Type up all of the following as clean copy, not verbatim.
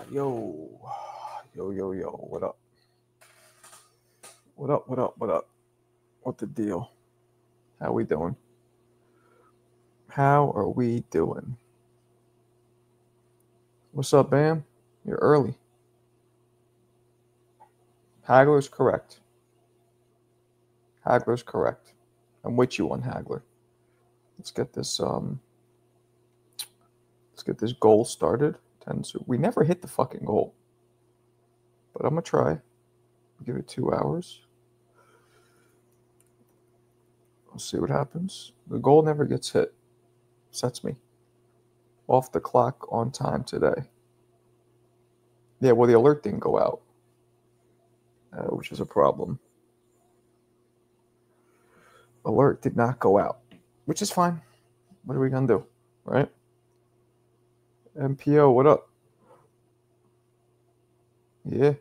Yo, what up? What up? What the deal? How we doing? How are we doing? What's up, Bam? You're early. Hagler's correct. Hagler's correct. I'm with you on Hagler. Let's get this goal started. We never hit the fucking goal. But I'm gonna try. Give it 2 hours. We'll see what happens. The goal never gets hit. Sets me off the clock on time today. Yeah, well, the alert didn't go out, which is a problem. Alert did not go out, which is fine. What are we gonna do, right? MPO, what up? Yeah.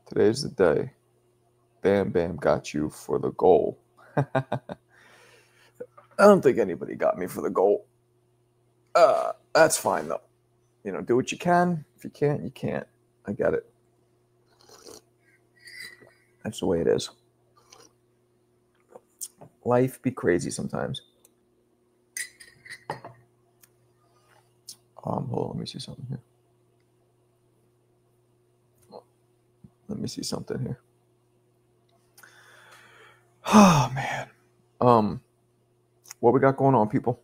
Today's the day. Bam Bam got you for the goal. I don't think anybody got me for the goal. That's fine, though. You know, do what you can. If you can't, you can't. I get it. That's the way it is. Life be crazy sometimes. Hold on, let me see something here. Oh, man. What we got going on, people?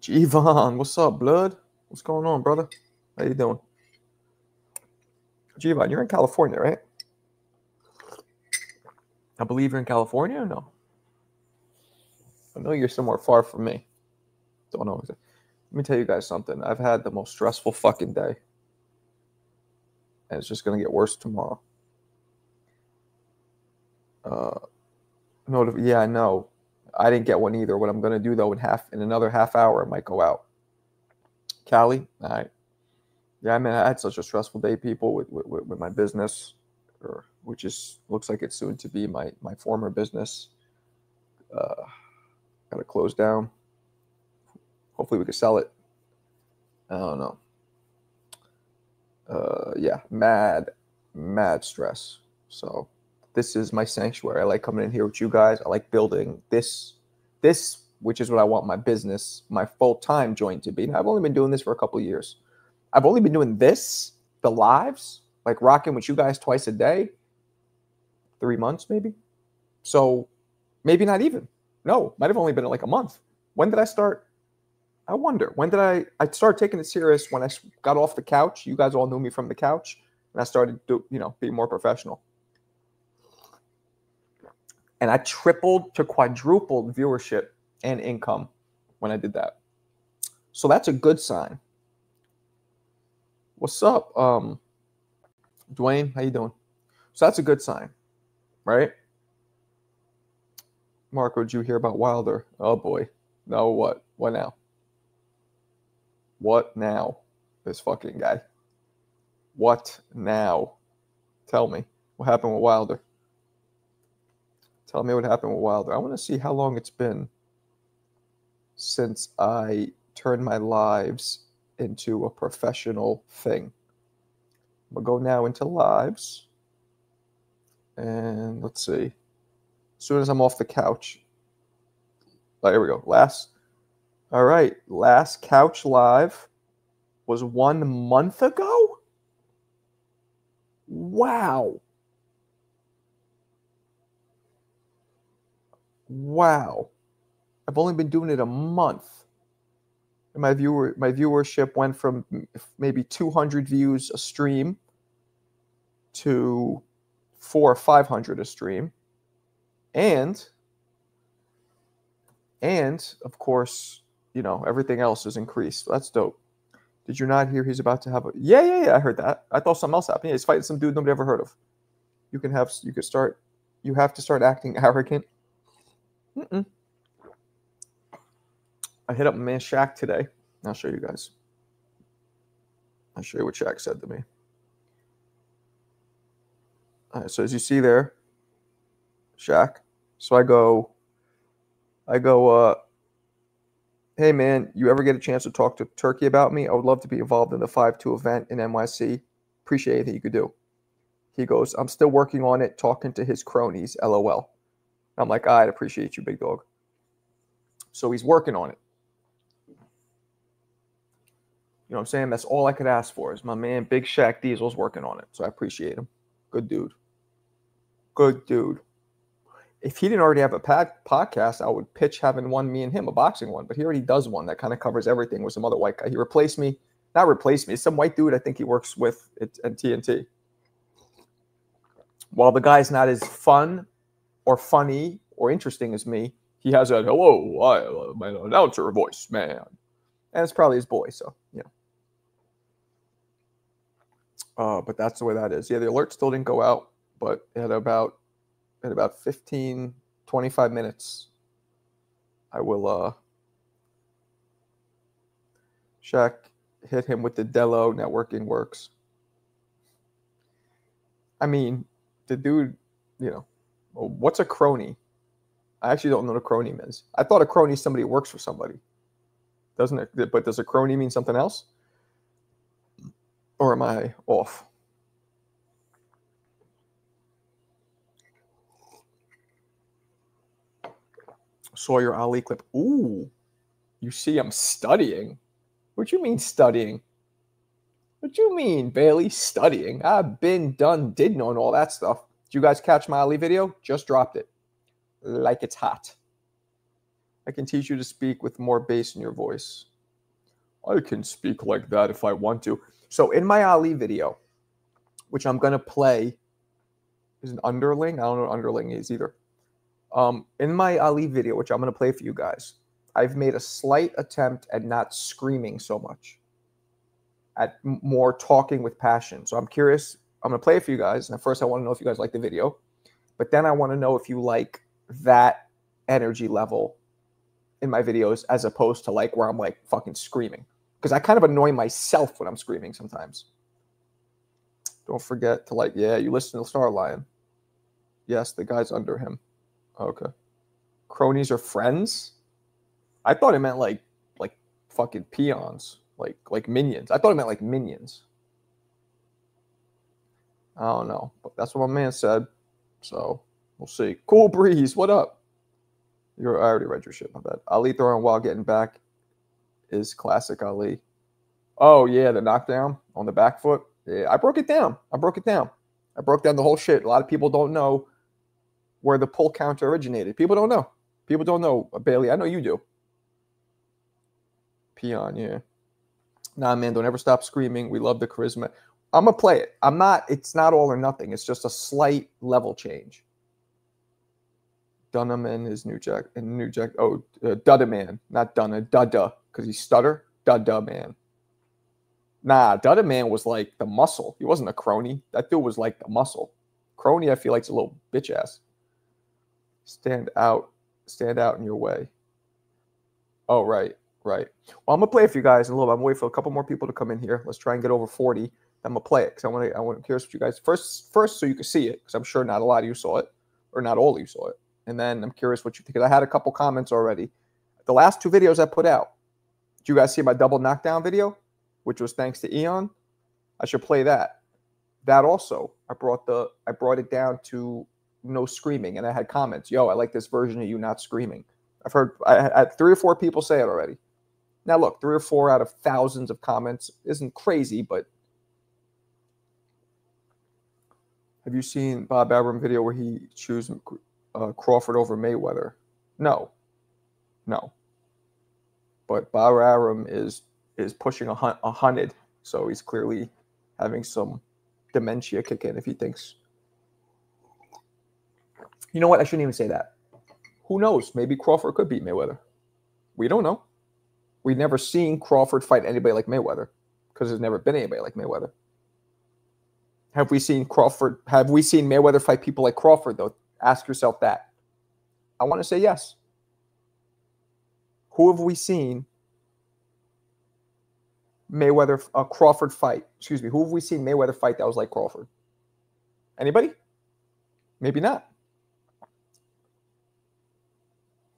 Jevon, what's up, blood? What's going on, brother? How you doing? Jevon, you're in California, right? I believe you're in California or no? I know you're somewhere far from me. Don't know. Let me tell you guys something. I've had the most stressful fucking day. And it's just going to get worse tomorrow. Yeah, I know. I didn't get one either. What I'm going to do, though, in another half hour, it might go out. Cali? All right. Yeah, I mean, I had such a stressful day, people, with my business, which looks like it's soon to be my former business. Got to close down. Hopefully we can sell it. I don't know. Yeah, mad stress. So this is my sanctuary. I like coming in here with you guys. I like building this, which is what I want my business, my full-time joint to be. And I've only been doing this for a couple of years. I've only been doing this, the lives, like rocking with you guys twice a day, 3 months maybe. So maybe not even. No, might have only been like a month. When did I start? I wonder. When did I started taking it serious when I got off the couch. You guys all knew me from the couch, and I started to, being more professional. And I tripled to quadrupled viewership and income when I did that. So that's a good sign. What's up, Dwayne? How you doing? So that's a good sign, right? Marco, did you hear about Wilder? Oh boy. No, what? What now? What now? This fucking guy. What now? Tell me. What happened with Wilder? Tell me what happened with Wilder. I want to see how long it's been since I turned my lives into a professional thing. We'll go now into lives. And let's see. As soon as I'm off the couch. Oh, here we go. All right. Last couch live was 1 month ago? Wow. Wow. I've only been doing it a month. And my viewership went from maybe 200 views a stream to 400 or 500 a stream. And of course, everything else has increased. That's dope. Did you not hear he's about to have a... Yeah, I heard that. I thought something else happened. Yeah, he's fighting some dude nobody ever heard of. You have to start acting arrogant. I hit up my man Shaq today. I'll show you guys. I'll show you what Shaq said to me. All right, so as you see there, Shaq. So I go, hey man, you ever get a chance to talk to Turkey about me? I would love to be involved in the 5-2 event in NYC. Appreciate anything you could do. He goes, I'm still working on it, talking to his cronies, LOL. I'm like, I'd appreciate you, big dog. So he's working on it. You know what I'm saying? That's all I could ask for is my man Big Shaq Diesel's working on it. So I appreciate him. Good dude. Good dude. If he didn't already have a podcast, I would pitch having me and him, a boxing one. But he already does one that kind of covers everything with some other white guy. He replaced me. Not replaced me. Some white dude I think he works with at TNT. While the guy's not as fun or funny or interesting as me, he has a, hello, my announcer voice, man. And it's probably his boy, so, but that's the way that is. Yeah, the alert still didn't go out, but at about 15, 25 minutes, I will Shaq hit him with the Delo networking works. I mean, the dude, what's a crony? I actually don't know what a crony means. I thought a crony is somebody who works for somebody. Doesn't it? But does a crony mean something else? Or am I off? Saw your Ali clip. Ooh, you see I'm studying. What you mean studying? What you mean, Bailey, studying? I've been did knowing all that stuff. Did you guys catch my Ali video? Just dropped it. Like it's hot. I can teach you to speak with more bass in your voice. I can speak like that if I want to. So in my Ali video, which I'm going to play, is an underling? I don't know what underling is either. In my Ali video, which I'm going to play for you guys, I've made a slight attempt at not screaming so much, at more talking with passion. So I'm curious. I'm going to play it for you guys. And first, I want to know if you guys like the video. But then I want to know if you like that energy level in my videos as opposed to like where I'm like fucking screaming. Because I kind of annoy myself when I'm screaming sometimes. Don't forget to like, yeah, you listen to Star Lion. Yes, the guy's under him. Okay. Cronies are friends? I thought it meant like fucking peons, like minions. I thought it meant like minions. I don't know, but that's what my man said. So we'll see. Cool Breeze, what up? I already read your shit. My bad. Ali throwing while getting back is classic Ali. Oh yeah, the knockdown on the back foot. Yeah, I broke it down. I broke down the whole shit. A lot of people don't know where the pull counter originated. People don't know. People don't know, Bailey. I know you do. Peon, yeah. Nah, man, don't ever stop screaming. We love the charisma. I'm going to play it. It's not all or nothing. It's just a slight level change. Dunham and his New Jack. Oh, Dudda Man. Not Dunna. Dudda. Because he stutter. Dudda Man. Nah, Dudda Man was like the muscle. He wasn't a crony. That dude was like the muscle. Crony, I feel like, is a little bitch ass. Stand out in your way. Oh, right. Well, I'm going to play it for you guys in a little bit. I'm waiting for a couple more people to come in here. Let's try and get over 40. I'm going to play it because I want to hear what you guys first so you can see it, because I'm sure not a lot of you saw it, or not all of you saw it. And then I'm curious what you think. I had a couple comments already. The last 2 videos I put out, did you guys see my double knockdown video, which was thanks to Eon? I should play that. That also, I brought it down to no screaming, and I had comments. Yo, I like this version of you not screaming. I had 3 or 4 people say it already. Now look, 3 or 4 out of thousands of comments isn't crazy, but have you seen Bob Arum video where he chose Crawford over Mayweather? No. But Bob Arum is pushing 100, so he's clearly having some dementia kick in if he thinks. You know what? I shouldn't even say that. Who knows? Maybe Crawford could beat Mayweather. We don't know. We've never seen Crawford fight anybody like Mayweather because there's never been anybody like Mayweather. Have we seen Mayweather fight people like Crawford, though? Ask yourself that. I want to say yes. Who have we seen Crawford fight? Excuse me. Who have we seen Mayweather fight that was like Crawford? Anybody? Maybe not.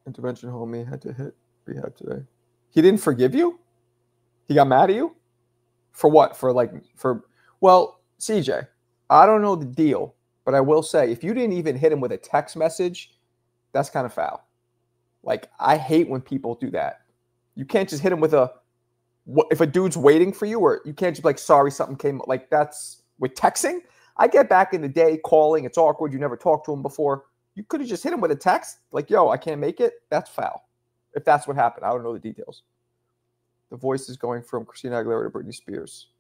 Intervention homie had to hit rehab today. He didn't forgive you? He got mad at you? For what? Well, CJ, I don't know the deal, but I will say, if you didn't even hit him with a text message, that's kind of foul. Like, I hate when people do that. You can't just hit him with if a dude's waiting for you, or you can't just be like, sorry, something came, like, that's with texting. I get back in the day calling, it's awkward, you never talked to him before. You could have just hit him with a text, like, yo, I can't make it. That's foul. If that's what happened, I don't know the details. The voice is going from Christina Aguilera to Britney Spears.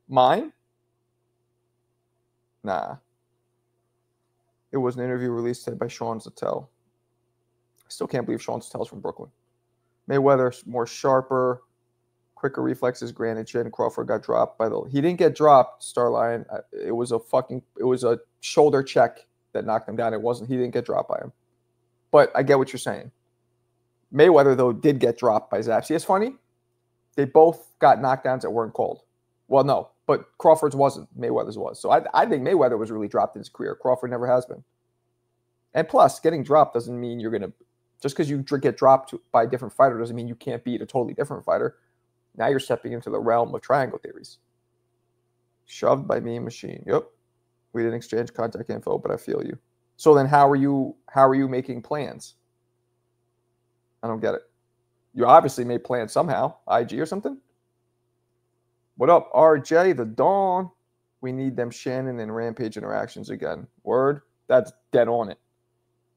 Mine? Nah. It was an interview released today by Sean Zattel. I still can't believe Sean Zattel's from Brooklyn. Mayweather, more sharper, quicker reflexes, granted chin. Crawford got dropped by he didn't get dropped, Starlion. It was a shoulder check that knocked him down. He didn't get dropped by him. But I get what you're saying. Mayweather, though, did get dropped by Zap. See, it's funny. They both got knockdowns that weren't called. Well, no, but Crawford's wasn't. Mayweather's was. So I think Mayweather was really dropped in his career. Crawford never has been. And plus, getting dropped doesn't mean you're going to, just because you get dropped by a different fighter doesn't mean you can't beat a totally different fighter. Now you're stepping into the realm of triangle theories. Shoved by Mean Machine. Yep. We didn't exchange contact info, but I feel you. So then how are you making plans? I don't get it. You obviously made plans somehow. IG or something? What up, RJ, the Dawn? We need them Shannon and Rampage interactions again. Word? That's dead on it.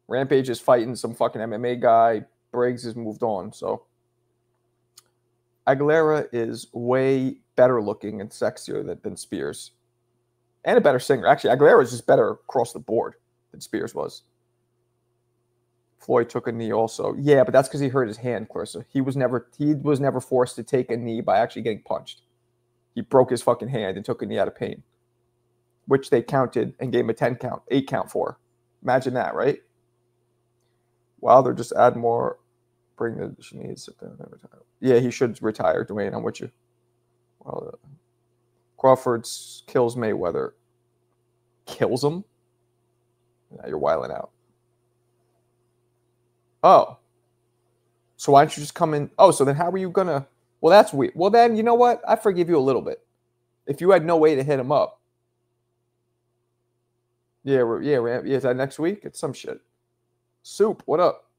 Rampage is fighting some fucking MMA guy. Briggs has moved on. So Aguilera is way better looking and sexier than Spears. And a better singer. Actually, Aguilera is just better across the board than Spears was. Floyd took a knee also. Yeah, but that's because he hurt his hand, Clarissa. He was never forced to take a knee by actually getting punched. He broke his fucking hand and took a knee out of pain, which they counted and gave him a 8 count for. Imagine that, right? Wilder just add more. Bring the knees. Sit down and retire. Yeah, he should retire, Dwayne. I'm with you. Well, Crawford kills Mayweather. Kills him? Now you're wilding out. Oh. So why don't you just come in? Oh, so then how are you going to Well, that's weird. Well, then, you know what? I forgive you a little bit. If you had no way to hit him up. Yeah, is that next week? It's some shit. Soup, what up?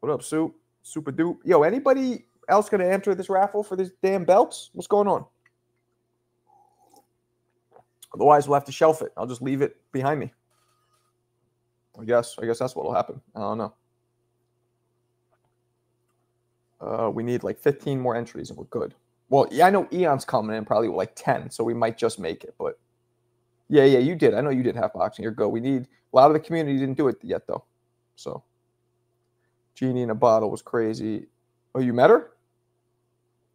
What up, Soup? Super dupe. Yo, anybody else going to enter this raffle for these damn belts? What's going on? Otherwise, we'll have to shelf it. I'll just leave it behind me. I guess that's what'll happen. I don't know. We need like 15 more entries and we're good. Well, yeah, I know Eon's coming in probably like 10, so we might just make it. But yeah, you did. I know you did half boxing. You're good. We need a lot of the community didn't do it yet though. So Genie in a bottle was crazy. Oh, you met her?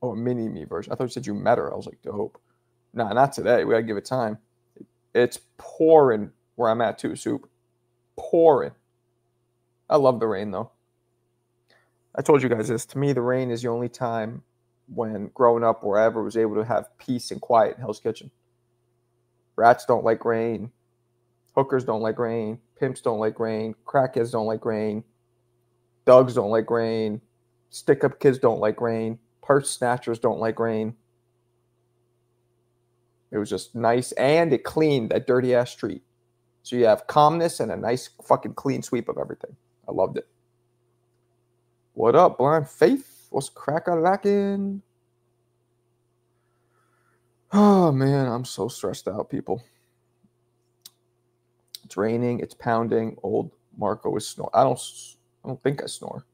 Oh, a mini me version. I thought you said you met her. I was like, dope. Nah, not today. We gotta give it time. It's pouring where I'm at too, Soup. Pouring. I love the rain though. I told you guys this. To me, the rain is the only time when growing up where I ever was able to have peace and quiet in Hell's Kitchen. Rats don't like rain. Hookers don't like rain. Pimps don't like rain. Crackheads don't like rain. Dogs don't like rain. Stick-up kids don't like rain. Purse snatchers don't like rain. It was just nice, and it cleaned that dirty-ass street. So you have calmness and a nice fucking clean sweep of everything. I loved it. What up, Blind Faith? What's crack out of that in? Oh, man, I'm so stressed out, people. It's raining. It's pounding. Old Marco is snoring. I don't think I snore.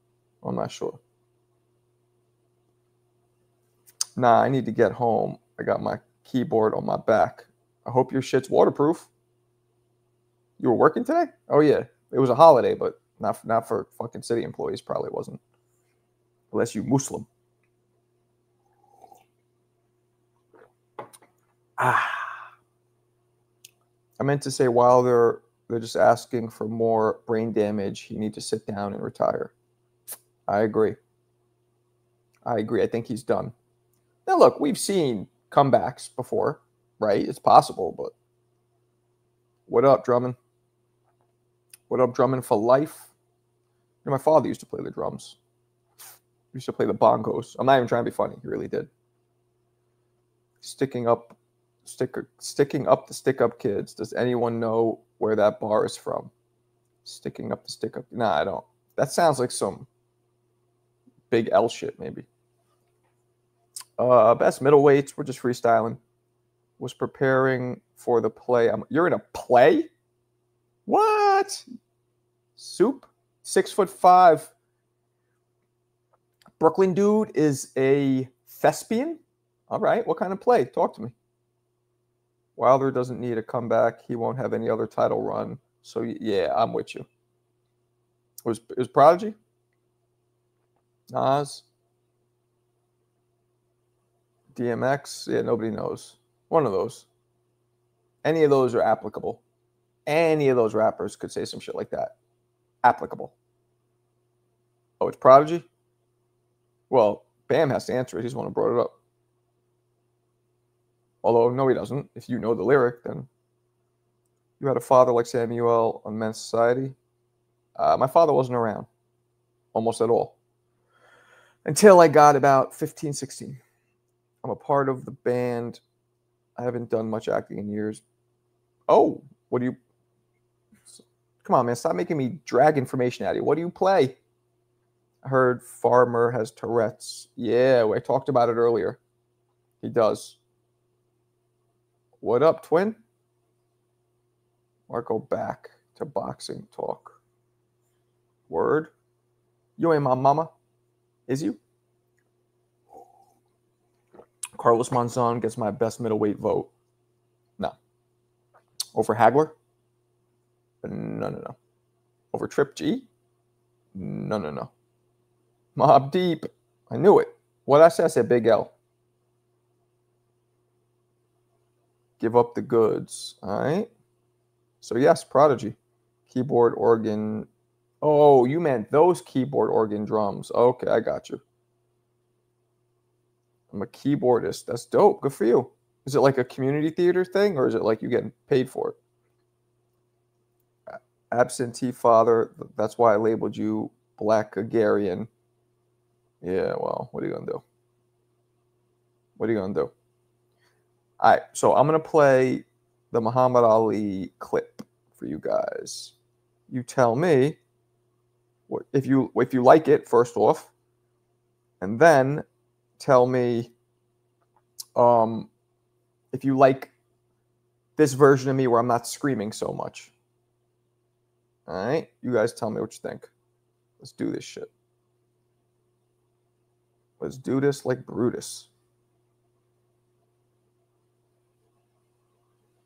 I'm not sure. Nah, I need to get home. I got my keyboard on my back. I hope your shit's waterproof. You were working today? Oh, yeah. It was a holiday, but not for fucking city employees. Probably wasn't. Unless you Muslim. I meant to say while they're just asking for more brain damage, you need to sit down and retire. I agree. I think he's done. Now, look, we've seen comebacks before, right? It's possible, but what up, Drummond? What up, Drummond for life? You know, my father used to play the drums. He used to play the bongos. I'm not even trying to be funny. He really did. Sticking up the stick-up kids. Does anyone know where that bar is from? Sticking up the stick-up. Nah, I don't. That sounds like some Big L shit, maybe. Best middleweights. We're just freestyling. Was preparing for the play. You're in a play? What? Soup? 6'5" Brooklyn dude is a thespian? All right. What kind of play? Talk to me. Wilder doesn't need a comeback. He won't have any other title run. So, yeah, I'm with you. It was Prodigy? Nas? DMX? Yeah, nobody knows. One of those. Any of those are applicable. Any of those rappers could say some shit like that. Applicable. Oh, it's Prodigy? Well, Bam has to answer it. He's the one who brought it up. Although, no, he doesn't. If you know the lyric, then you had a father like Samuel on Men's Society. My father wasn't around almost at all until I got about 15, 16. I'm a part of the band. I haven't done much acting in years. Oh, what do you... Come on, man. Stop making me drag information out of you. What do you play? I heard Farmer has Tourette's. Yeah, I talked about it earlier. He does. What up, twin? Marco back to boxing talk. Word? You ain't my mama. Is you? Carlos Monzon gets my best middleweight vote. No. Over Hagler? No. Over Trip G? No. Mob Deep. I knew it. What I said Big L. Give up the goods. All right. So, yes, Prodigy. Keyboard, organ. Oh, you meant those keyboard, organ, drums. Okay, I got you. I'm a keyboardist. That's dope. Good for you. Is it like a community theater thing, or is it like you getting paid for it? Absentee father. That's why I labeled you Black Hungarian. Yeah, well, what are you going to do? What are you going to do? All right, so I'm going to play the Muhammad Ali clip for you guys. You tell me if you like it, first off, and then tell me if you like this version of me where I'm not screaming so much. All right, you guys tell me what you think. Let's do this shit. Let's do this like Brutus.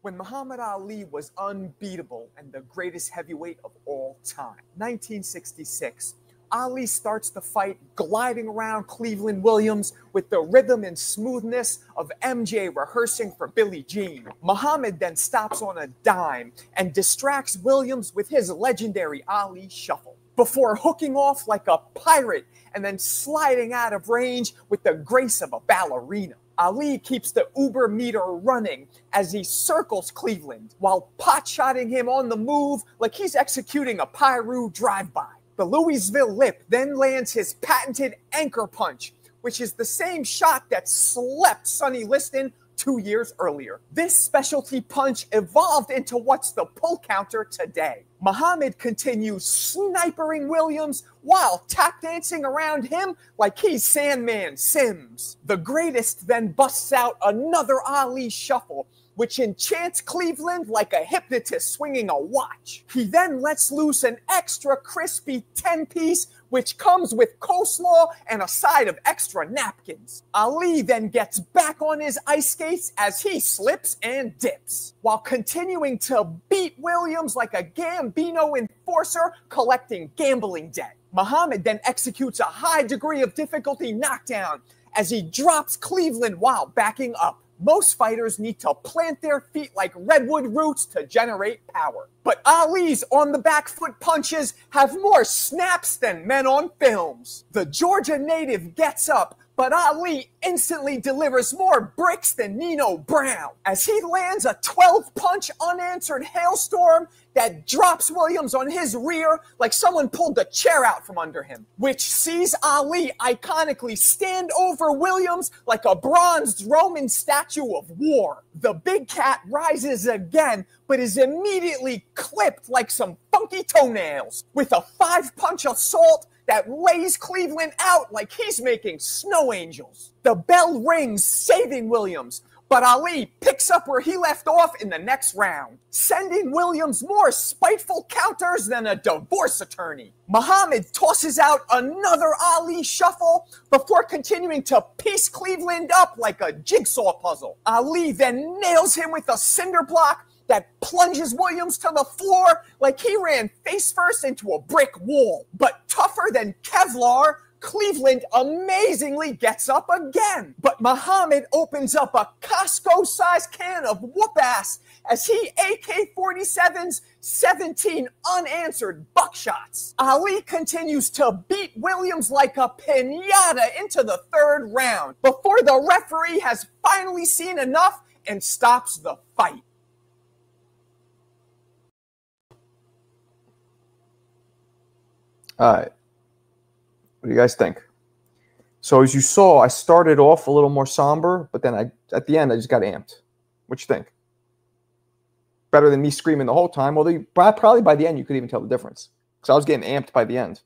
When Muhammad Ali was unbeatable and the greatest heavyweight of all time. 1966, Ali starts the fight gliding around Cleveland Williams with the rhythm and smoothness of MJ rehearsing for Billie Jean. Muhammad then stops on a dime and distracts Williams with his legendary Ali shuffle, before hooking off like a pirate and then sliding out of range with the grace of a ballerina. Ali keeps the Uber meter running as he circles Cleveland while pot-shotting him on the move like he's executing a Pyru drive-by. The Louisville Lip then lands his patented anchor punch, which is the same shot that slept Sonny Liston 2 years earlier. This specialty punch evolved into what's the pull counter today. Muhammad continues snipering Williams while tap dancing around him like he's Sandman Sims. The greatest then busts out another Ali shuffle, which enchants Cleveland like a hypnotist swinging a watch. He then lets loose an extra crispy 10-piece, which comes with coleslaw and a side of extra napkins. Ali then gets back on his ice skates as he slips and dips, while continuing to beat Williams like a Gambino enforcer collecting gambling debt. Muhammad then executes a high degree of difficulty knockdown as he drops Cleveland while backing up. Most fighters need to plant their feet like redwood roots to generate power. But Ali's on the back foot punches have more snaps than men on films. The Georgia native gets up, but Ali instantly delivers more bricks than Nino Brown as he lands a 12-punch unanswered hailstorm that drops Williams on his rear like someone pulled the chair out from under him, which sees Ali iconically stand over Williams like a bronzed Roman statue of war. The big cat rises again, but is immediately clipped like some funky toenails with a 5-punch assault that lays Cleveland out like he's making snow angels. The bell rings, saving Williams, but Ali picks up where he left off in the next round, sending Williams more spiteful counters than a divorce attorney. Muhammad tosses out another Ali shuffle before continuing to piece Cleveland up like a jigsaw puzzle. Ali then nails him with a cinder block that plunges Williams to the floor like he ran face first into a brick wall. But tougher than Kevlar, Cleveland amazingly gets up again. But Muhammad opens up a Costco-sized can of whoop-ass as he AK-47s 17 unanswered buckshots. Ali continues to beat Williams like a piñata into the third round before the referee has finally seen enough and stops the fight. All right. What do you guys think? So as you saw, I started off a little more somber, but then at the end, I just got amped. What you think? Better than me screaming the whole time, although probably by the end, you could even tell the difference. Because I was getting amped by the end.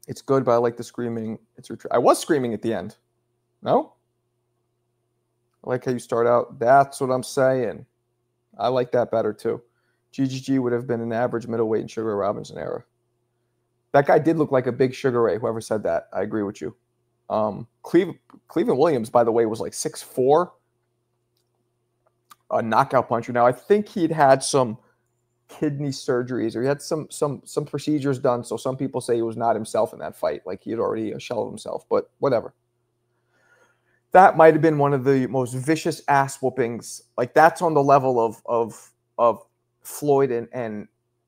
It's good, but I like the screaming. I was screaming at the end. No? I like how you start out. That's what I'm saying. I like that better, too. GGG would have been an average middleweight in Sugar Ray Robinson era. That guy did look like a big Sugar Ray, whoever said that. I agree with you. Cleveland Williams, by the way, was like 6'4", a knockout puncher. Now, I think he'd had some kidney surgeries or he had some procedures done, so some people say he was not himself in that fight, like he had already a shell of himself, but whatever. That might have been one of the most vicious ass whoopings. Like, that's on the level of Floyd and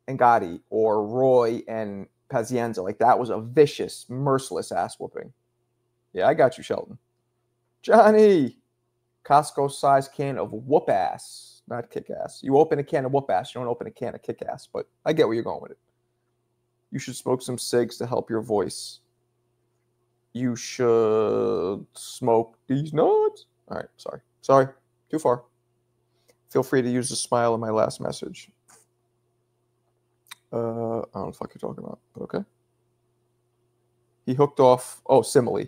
Gotti or Roy and Pazienza. Like, that was a vicious, merciless ass whooping. Yeah, I got you, Shelton. Johnny, Costco-sized can of whoop ass, not kick ass. You open a can of whoop ass, you don't open a can of kick ass, but I get where you're going with it. You should smoke some cigs to help your voice. you should smoke these nuts. All right, sorry. Sorry, too far. Feel free to use the smile in my last message. I don't know what the fuck you're talking about, but okay. He hooked off. Oh, simile.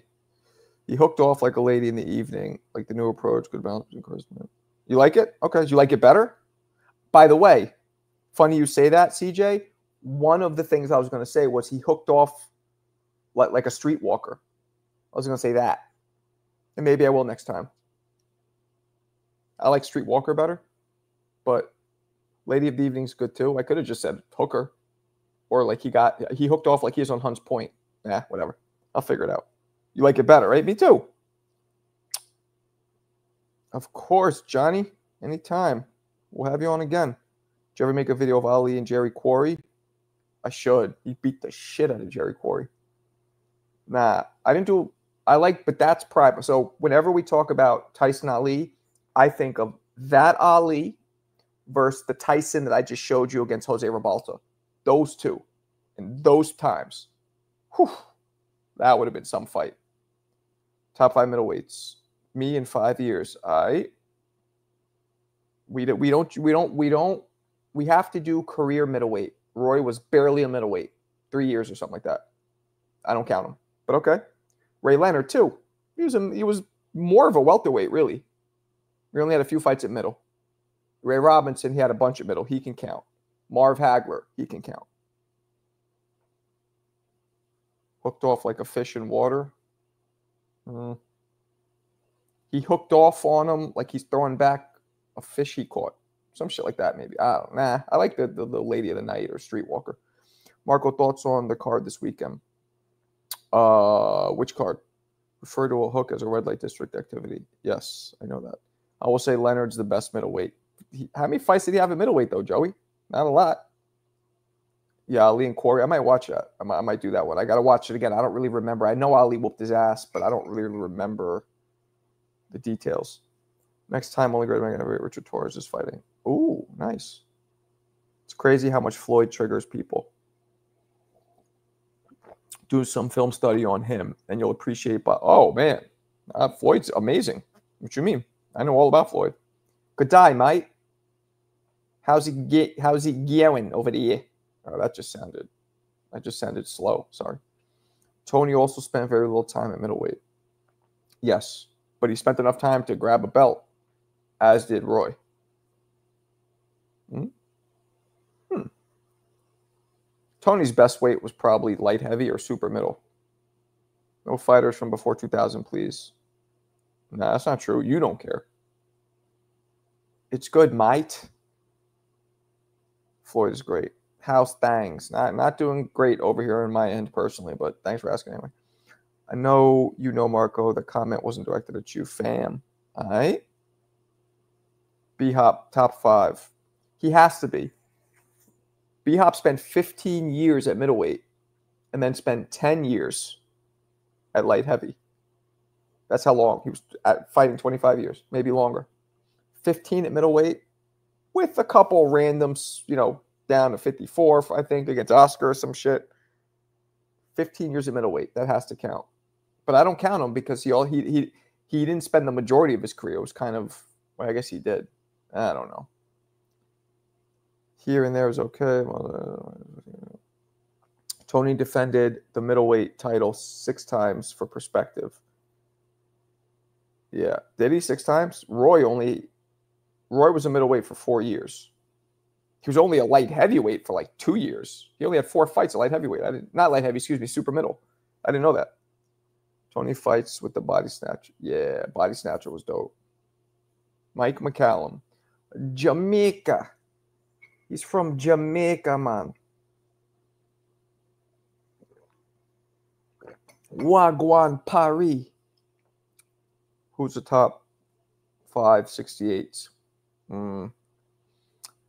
He hooked off like a lady in the evening, like the new approach, good balance between charisma. You like it? Okay. Do you like it better? By the way, funny you say that, CJ. One of the things I was going to say was he hooked off like a streetwalker. I was going to say that. And maybe I will next time. I like streetwalker better, but lady of the evening's good too. I could have just said hooker, or like he hooked off like he was on Hunt's Point. Nah, whatever. I'll figure it out. You like it better, right? Me too. Of course, Johnny. Anytime. We'll have you on again. Did you ever make a video of Ali and Jerry Quarry? I should. He beat the shit out of Jerry Quarry. Nah, I didn't do. But that's private. So whenever we talk about Tyson Ali, I think of that Ali versus the Tyson that I just showed you against Jose Rebalta. Those two. And those times. Whew, that would have been some fight. Top 5 middleweights. Me in 5 years. We have to do career middleweight. Roy was barely a middleweight. 3 years or something like that. I don't count him. But okay. Ray Leonard too. He was more of a welterweight, really. We only had a few fights at middle. Ray Robinson, he had a bunch at middle. He can count. Marv Hagler, he can count. Hooked off like a fish in water. He hooked off on him like he's throwing back a fish he caught. Some shit like that, maybe. I don't know. Nah, I like the lady of the night or streetwalker. Marco, thoughts on the card this weekend? Which card? Refer to a hook as a red light district activity. Yes, I know that. I will say Leonard's the best middleweight. How many fights did he have at middleweight, though, Joey? Not a lot. Yeah, Ali and Corey. I might watch that. I might do that one. I got to watch it again. I don't really remember. I know Ali whooped his ass, but I don't really remember the details. Next time, only great heavyweight Richard Torres is fighting. Ooh, nice. It's crazy how much Floyd triggers people. Do some film study on him, and you'll appreciate. Oh man, Floyd's amazing. What you mean? I know all about Floyd. Good day, mate. How's he going over there? Oh, that just sounded slow. Sorry. Tony also spent very little time at middleweight. Yes, but he spent enough time to grab a belt, as did Roy. Tony's best weight was probably light heavy or super middle. No fighters from before 2000, please. Nah, that's not true. You don't care. It's good, mate. Floyd is great. How's things? Not doing great over here on my end personally, but thanks for asking anyway. I know you know, Marco, the comment wasn't directed at you, fam. All right? B-Hop, top 5. He has to be. B-Hop spent 15 years at middleweight and then spent 10 years at light heavy. That's how long. He was fighting 25 years, maybe longer. 15 at middleweight with a couple randoms, down to 54, I think, against Oscar or some shit. 15 years at middleweight. That has to count. But I don't count him because he didn't spend the majority of his career. It was kind of, well, I guess he did. I don't know. Here and there is okay. Tony defended the middleweight title 6 times for perspective. Yeah. Did he 6 times? Roy was a middleweight for 4 years. He was only a light heavyweight for like 2 years. He only had 4 fights at light heavyweight. Not light heavy, super middle. I didn't know that. Tony fights with the body snatcher. Yeah, body snatcher was dope. Mike McCallum. Jamaica. He's from Jamaica, man. Wagwan Paris. Who's the top 5 68s?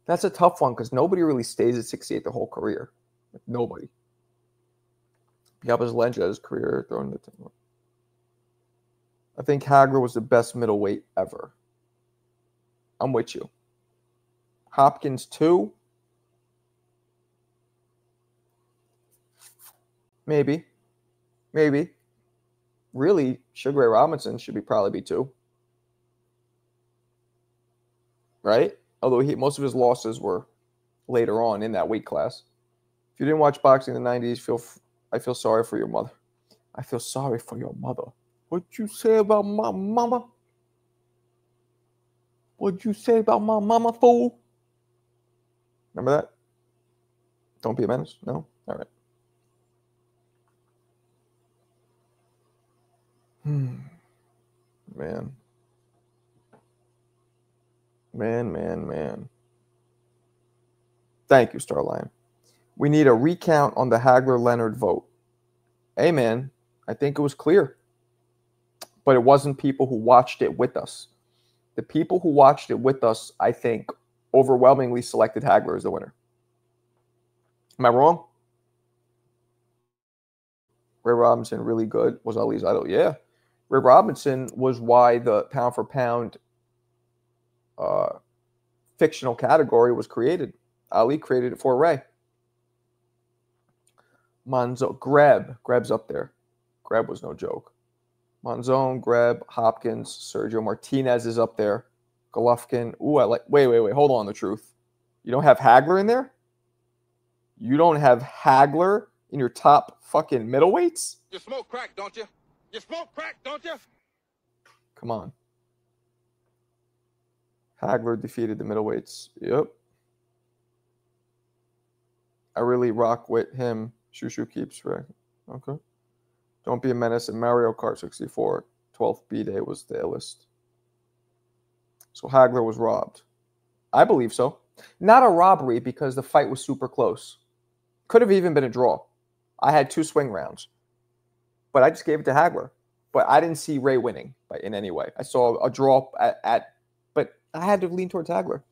That's a tough one because nobody really stays at 68 the whole career. Nobody. Yaba's legend his career throwing the table. I think Hagler was the best middleweight ever. I'm with you. Hopkins, 2. Maybe. really, Sugar Ray Robinson should probably be 2. Right? Although most of his losses were later on in that weight class. If you didn't watch boxing in the 90s, I feel sorry for your mother. I feel sorry for your mother. What you say about my mama? What'd you say about my mama, fool? Remember that? Don't be a menace? No? All right. Man. Man. Thank you, Starline. We need a recount on the Hagler-Leonard vote. Hey, man, I think it was clear. But it wasn't people who watched it with us. The people who watched it with us, I think, overwhelmingly selected Hagler as the winner. Am I wrong? Ray Robinson really good? Was Ali's idol? Yeah. Ray Robinson was why the pound for pound fictional category was created. Ali created it for Ray. Monzo, Greb's up there. Greb was no joke. Monzon, Greb, Hopkins, Sergio Martinez is up there. Golovkin. Ooh, I like. Wait. Hold on. The truth. You don't have Hagler in there? You don't have Hagler in your top fucking middleweights? You smoke crack, don't you? You smoke crack, don't you? Come on. Hagler defeated the middleweights. Yep. I really rock with him. Shushu keeps right. Okay. Don't be a menace in Mario Kart 64. 12th B-Day was the illest. So Hagler was robbed. I believe so. Not a robbery because the fight was super close. Could have even been a draw. I had 2 swing rounds. But I just gave it to Hagler. But I didn't see Ray winning in any way. I saw a draw but I had to lean towards Hagler.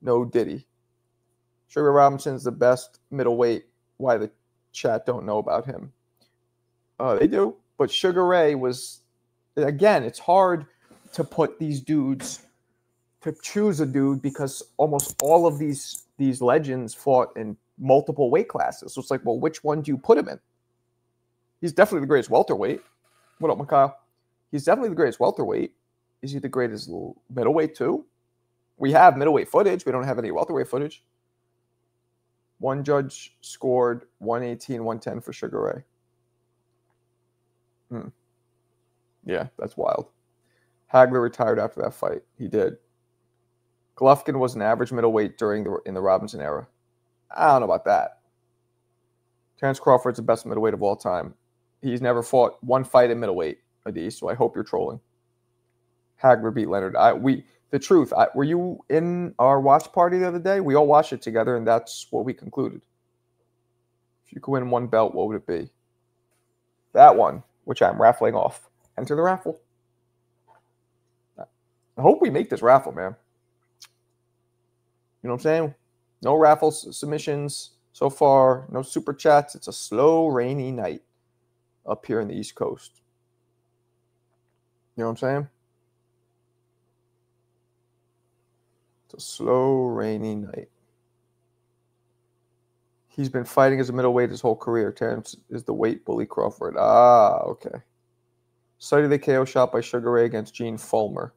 No Diddy. Sugar Robinson's the best middleweight. Why the chat don't know about him? They do. But Sugar Ray was, again, it's hard to put these dudes, to choose a dude because almost all of these legends fought in multiple weight classes. So it's like, well, which one do you put him in? He's definitely the greatest welterweight. What up, Mikhail? He's definitely the greatest welterweight. Is he the greatest middleweight too? We have middleweight footage. We don't have any welterweight footage. One judge scored 118, 110 for Sugar Ray. Yeah, that's wild. Hagler retired after that fight. He did. Golovkin was an average middleweight in the Robinson era. I don't know about that. Terence Crawford's the best middleweight of all time. He's never fought one fight in middleweight, Adi, so I hope you're trolling. Hagler beat Leonard. The truth, were you in our watch party the other day? We all watched it together, and that's what we concluded. If you could win one belt, what would it be? That one, which I'm raffling off. Enter the raffle. I hope we make this raffle, man. You know what I'm saying? No raffle submissions so far. No super chats. It's a slow, rainy night up here in the East Coast. You know what I'm saying? It's a slow, rainy night. He's been fighting as a middleweight his whole career. Terence is the weight bully Crawford. Ah, okay. Study the KO shot by Sugar Ray against Gene Fulmer.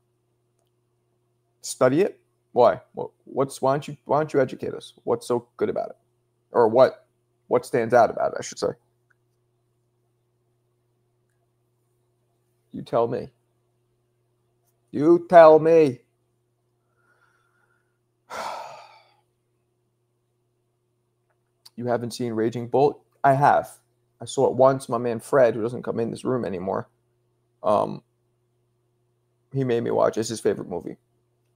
Study it? Why? Why don't you educate us? What's so good about it? Or what stands out about it, I should say. You tell me. You tell me. You haven't seen Raging Bull? I have. I saw it once. My man Fred, who doesn't come in this room anymore, he made me watch. It's his favorite movie.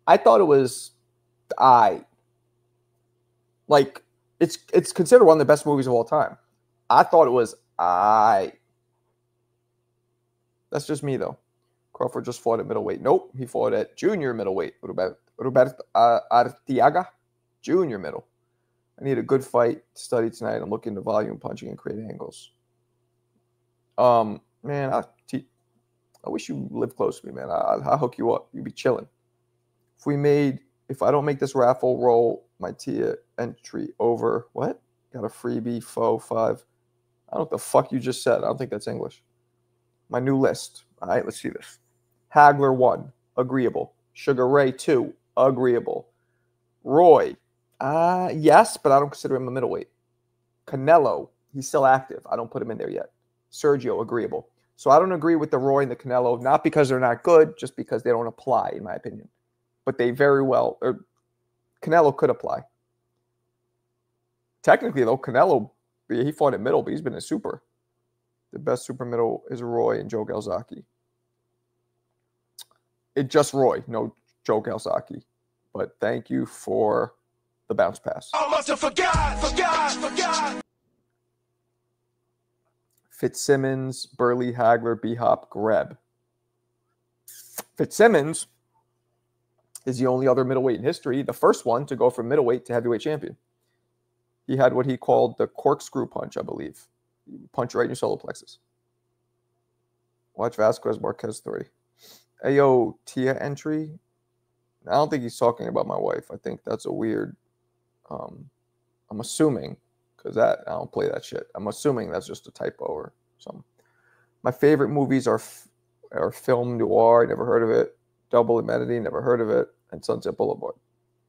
I thought it was it's considered one of the best movies of all time. I thought it was That's just me, though. Crawford just fought at middleweight. Nope, he fought at junior middleweight. Roberto Artiaga, junior middle. I need a good fight to study tonight. I'm looking to volume punching and create angles. Man, I wish you lived close to me, man. I'll hook you up. You'd be chilling. If I don't make this raffle, roll my Tia entry over. What? Got a freebie, faux 5. I don't know what the fuck you just said. I don't think that's English. My new list. All right, let's see this. Hagler 1, agreeable. Sugar Ray 2, agreeable. Roy, yes, but I don't consider him a middleweight. Canelo, he's still active. I don't put him in there yet. Sergio, agreeable. So I don't agree with the Roy and the Canelo, not because they're not good, just because they don't apply, in my opinion. But they very well, or Canelo could apply. Technically, though, Canelo, he fought at middle, but he's been a super. The best super middle is Roy and Joe Galzaki. It's just Roy, no Joe Galzaki. But thank you for the bounce pass. I must have forgot. Fitzsimmons, Burley, Hagler, B-Hop, Greb. Fitzsimmons is the only other middleweight in history, the first one to go from middleweight to heavyweight champion. He had what he called the corkscrew punch, I believe. You punch right in your solar plexus. Watch Vasquez Marquez 3. Ayo, Tia entry. I don't think he's talking about my wife. I think that's a weird. I'm assuming, because I don't play that shit. I'm assuming that's just a typo or something. My favorite movies are Film Noir. Never heard of it. Double Amenity. Never heard of it. And Sunset Boulevard.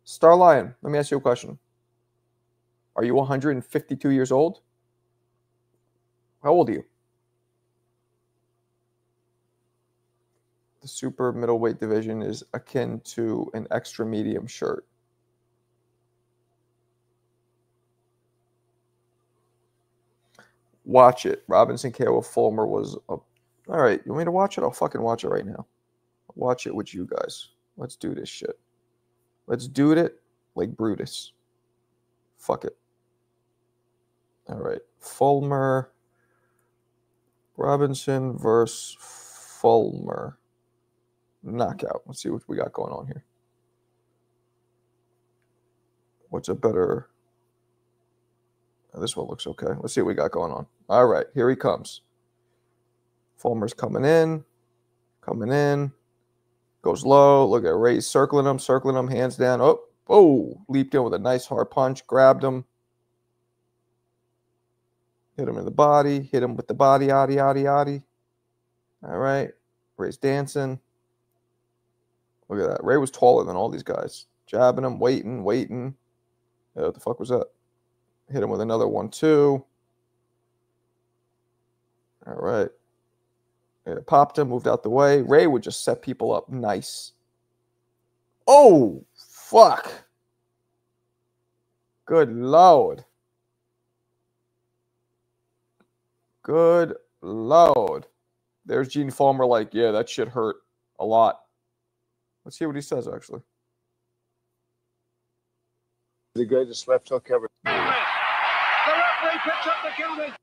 Star Lion. Let me ask you a question. Are you 152 years old? How old are you? The super middleweight division is akin to an extra medium shirt. Watch it. Robinson KO Fulmer was a... All right, you want me to watch it? I'll fucking watch it right now. I'll watch it with you guys. Let's do this shit. Let's do it like Brutus. Fuck it. All right. Fulmer. Robinson versus Fulmer. Knockout. Let's see what we got going on here. What's a better... This one looks okay. Let's see what we got going on. All right, here he comes. Fulmer's coming in. Goes low. Look at Ray circling him, hands down. Oh, leaped in with a nice hard punch. Grabbed him. Hit him in the body. Hit him with the body. Yaddy. All right. Ray's dancing. Look at that. Ray was taller than all these guys. Jabbing him, waiting. Yeah, what the fuck was that? Hit him with another 1-2. All right. Yeah, popped him, moved out the way. Ray would just set people up nice. Oh, fuck. Good Lord. Good Lord. There's Gene Fulmer like, yeah, that shit hurt a lot. Let's hear what he says, actually. The greatest left hook ever. Picks up the count and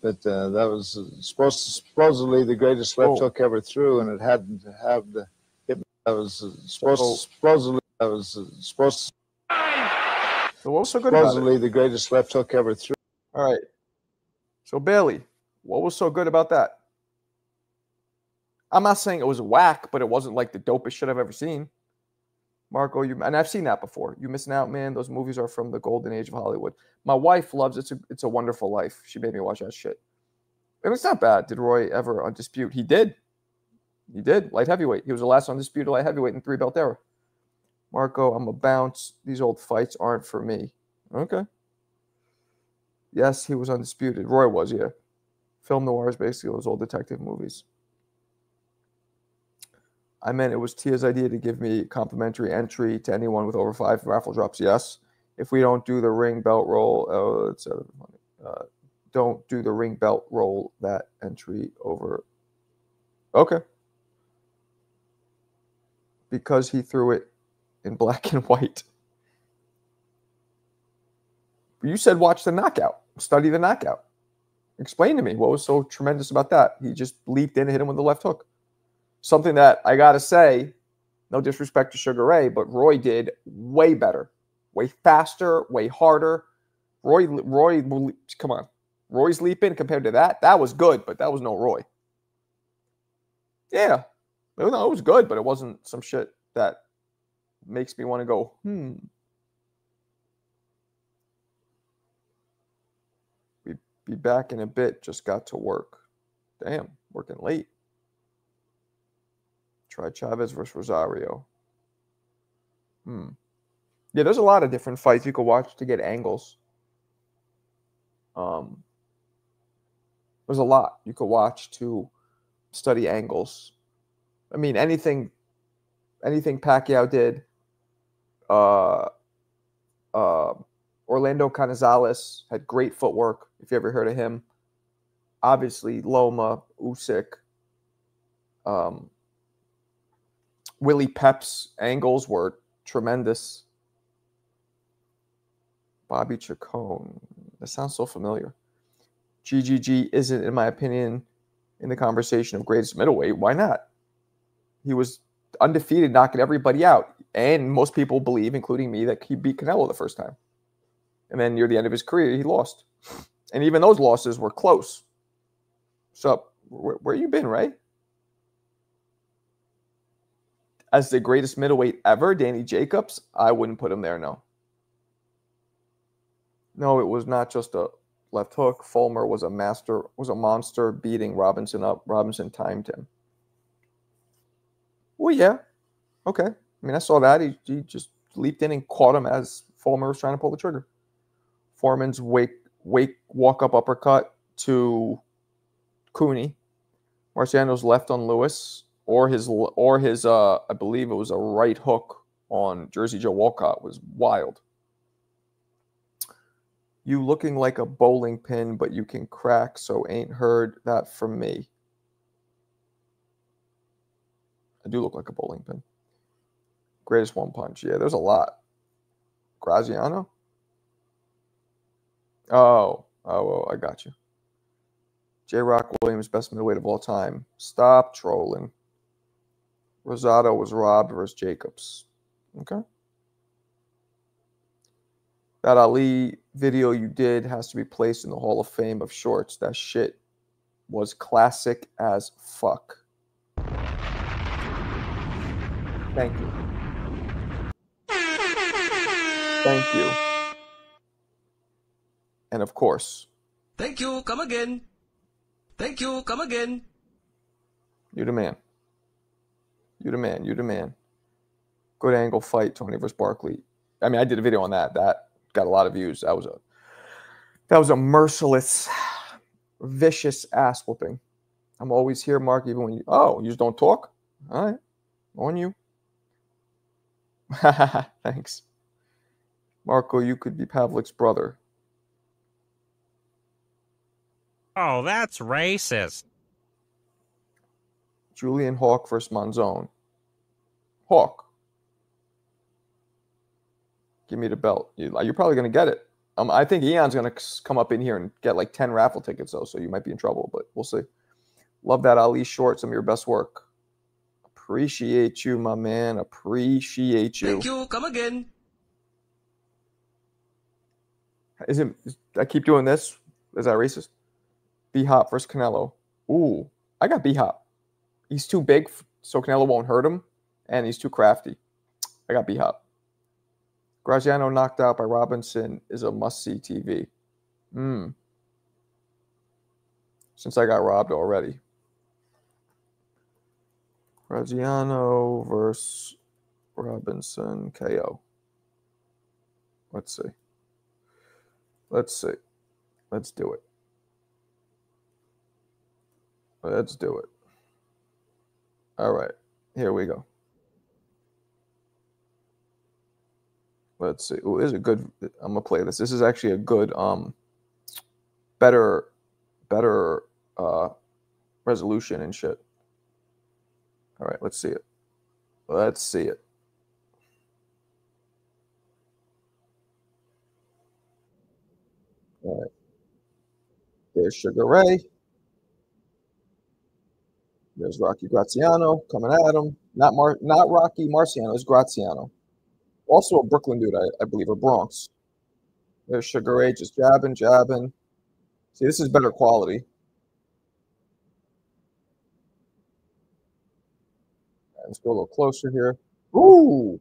But that was supposedly the greatest left hook ever threw, and it hadn't have the hit. That was supposedly that was supposed. So what was so good about it? Supposedly the greatest left hook ever threw. All right. So Bailey, what was so good about that? I'm not saying it was whack, but it wasn't like the dopest shit I've ever seen. Marco, and I've seen that before. You missing out, man. Those movies are from the golden age of Hollywood. My wife loves It's a Wonderful Life. She made me watch that shit. And it's not bad. Did Roy ever undispute? He did. Light heavyweight. He was the last undisputed light heavyweight in the 3-belt era. Marco, I'm a bounce. These old fights aren't for me. Okay. Yes, he was undisputed. Roy was, yeah. Film noir is basically those old detective movies. I meant it was Tia's idea to give me complimentary entry to anyone with over 5 raffle drops. Yes. If we don't do the ring belt roll, don't do the ring belt roll, that entry over. Okay. Because he threw it in black and white. You said watch the knockout. Study the knockout. Explain to me what was so tremendous about that. He just leaped in and hit him with the left hook. Something that I got to say, no disrespect to Sugar Ray, but Roy did way better. Way faster, way harder. Roy, come on. Roy's leaping compared to that was good, but that was no Roy. Yeah. No, it was good, but it wasn't some shit that makes me want to go, Be back in a bit, just got to work. Damn, working late. Try Chavez versus Rosario. Yeah, there's a lot of different fights you could watch to get angles. There's a lot you could watch to study angles. I mean, anything Pacquiao did, Orlando Canizales had great footwork, if you ever heard of him. Obviously, Loma, Usyk, Willie Pep's angles were tremendous. Bobby Chacon. That sounds so familiar. GGG isn't, in my opinion, in the conversation of greatest middleweight. Why not? He was undefeated, knocking everybody out. And most people believe, including me, that he beat Canelo the first time. And then near the end of his career, he lost. And even those losses were close. So, where you been, Ray? As the greatest middleweight ever, Danny Jacobs, I wouldn't put him there, no. No, it was not just a left hook. Fulmer was a monster beating Robinson up. Robinson timed him. Well, yeah. Okay. I mean, I saw that. He just leaped in and caught him as Fulmer was trying to pull the trigger. Foreman's walk-up uppercut to Cooney. Marciano's left on Lewis, or his I believe it was a right hook on Jersey Joe Walcott was wild. You looking like a bowling pin, but you can crack, so ain't heard that from me. I do look like a bowling pin. Greatest one punch. Yeah, there's a lot. Graziano? Oh, I got you. J. Rock Williams, best middleweight of all time. Stop trolling. Rosado was robbed versus Jacobs. Okay. That Ali video you did has to be placed in the Hall of Fame of shorts. That shit was classic as fuck. Thank you. Thank you. And of course. Thank you. Come again. Thank you. Come again. You the man. You the man. You the man. Good angle fight, Tony versus Barkley. I mean, I did a video on that. That got a lot of views. That was a merciless, vicious ass whooping. I'm always here, Mark, even when you just don't talk? All right. On you. Thanks. Marco, you could be Pavlik's brother. Oh, that's racist. Julian Hawk versus Monzon. Hawk. Give me the belt. You're probably going to get it. I think Eon's going to come up in here and get like 10 raffle tickets, though, so you might be in trouble, but we'll see. Love that Ali short. Some of your best work. Appreciate you, my man. Appreciate you. Thank you. Come again. I keep doing this? Is that racist? B-Hop versus Canelo. Ooh, I got B-Hop. He's too big, so Canelo won't hurt him, and he's too crafty. I got B-Hop. Graziano knocked out by Robinson is a must-see TV. Since I got robbed already. Graziano versus Robinson KO. Let's see. Let's do it. Let's do it. All right. Here we go. Let's see. Ooh, this is a good. I'm gonna play this. This is actually a good, better resolution and shit. All right, let's see it. Let's see it. All right. There's Sugar Ray. There's Rocky Graziano coming at him. Not Rocky Marciano. It's Graziano. Also a Brooklyn dude, I believe, or Bronx. There's Sugar Ray just jabbing. See, this is better quality. Let's go a little closer here. Ooh!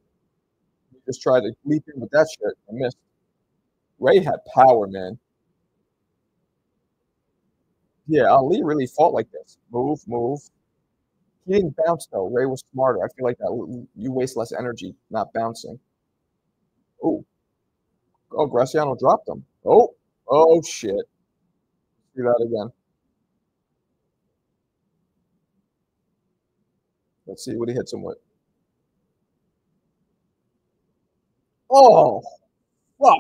Just tried to leap in with that shit. I missed. Ray had power, man. Yeah, Ali really fought like this. Move, move. He didn't bounce though. Ray was smarter. I feel like that you waste less energy not bouncing. Oh, oh, Graciano dropped him. Oh, oh shit. Do that again. Let's see what he hits him with. Oh, fuck.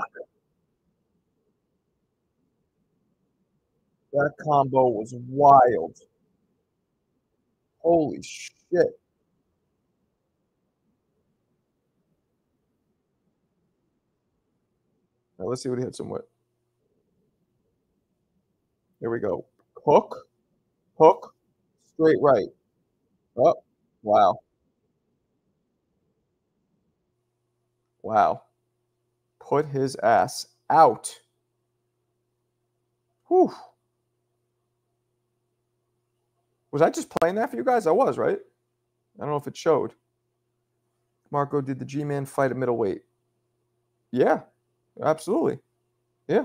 That combo was wild. Holy shit. Now let's see what he hits him with. Here we go. Hook, hook, straight right. Oh, wow. Wow. Put his ass out. Whew. Was I just playing that for you guys? I was, right? I don't know if it showed. Marco, did the G-Man fight at middleweight? Yeah, absolutely. Yeah.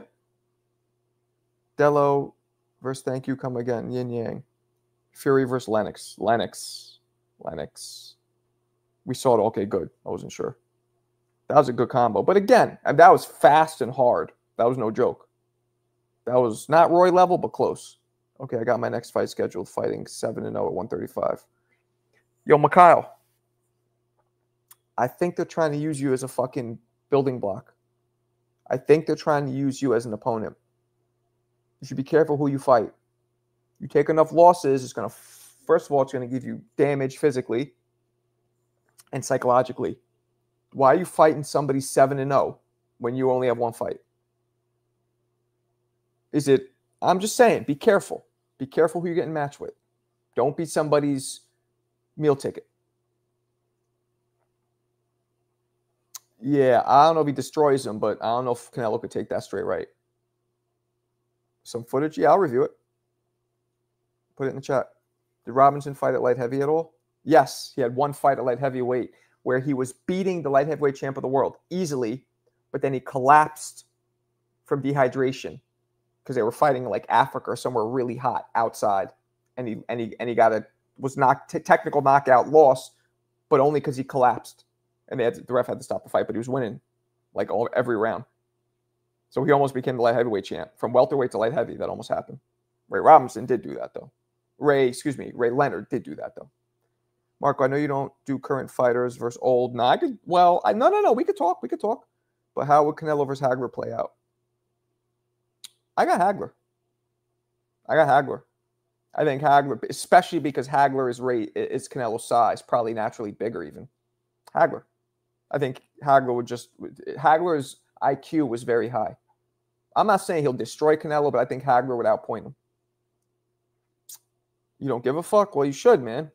Dello versus Thank You Come Again. Yin Yang. Fury versus Lennox. Lennox. We saw it. Okay, good. I wasn't sure. That was a good combo. But again, that was fast and hard. That was no joke. That was not Roy level, but close. Okay, I got my next fight scheduled, fighting 7-0 at 135. Yo, Mikhail, I think they're trying to use you as a fucking building block. I think they're trying to use you as an opponent. You should be careful who you fight. You take enough losses, it's going to, first of all, it's going to give you damage physically and psychologically. Why are you fighting somebody 7-0 when you only have one fight? Is it, I'm just saying, be careful. Be careful who you're getting matched with. Don't be somebody's meal ticket. Yeah, I don't know if he destroys him, but I don't know if Canelo could take that straight right. Some footage? Yeah, I'll review it. Put it in the chat. Did Robinson fight at light heavy at all? Yes, he had one fight at light heavyweight where he was beating the light heavyweight champ of the world easily, but then he collapsed from dehydration because they were fighting like Africa or somewhere really hot outside, and he got was knocked technical knockout loss, but only because he collapsed, and the ref had to stop the fight, but he was winning like every round. So he almost became the light heavyweight champ from welterweight to light heavy. That almost happened. Ray Robinson did do that though. Ray Leonard did do that though. Marco, I know you don't do current fighters versus old. No, no. We could talk. But how would Canelo versus Hagler play out? I got Hagler. I think Hagler, especially because Hagler is Canelo's size, probably naturally bigger even. Hagler. I think Hagler's IQ was very high. I'm not saying he'll destroy Canelo, but I think Hagler would outpoint him. You don't give a fuck? Well, you should, man.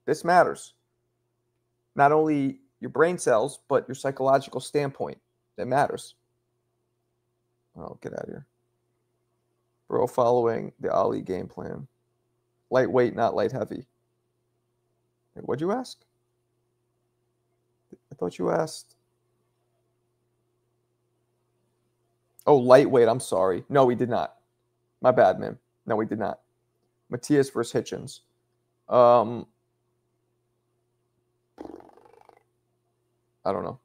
This matters. Not only your brain cells, but your psychological standpoint. That matters. Oh, get out of here. Bro, following the Ali game plan. Lightweight, not light heavy. What'd you ask? I thought you asked. Oh, lightweight. I'm sorry. No, we did not. My bad, man. No, we did not. Matias versus Hitchens. I don't know.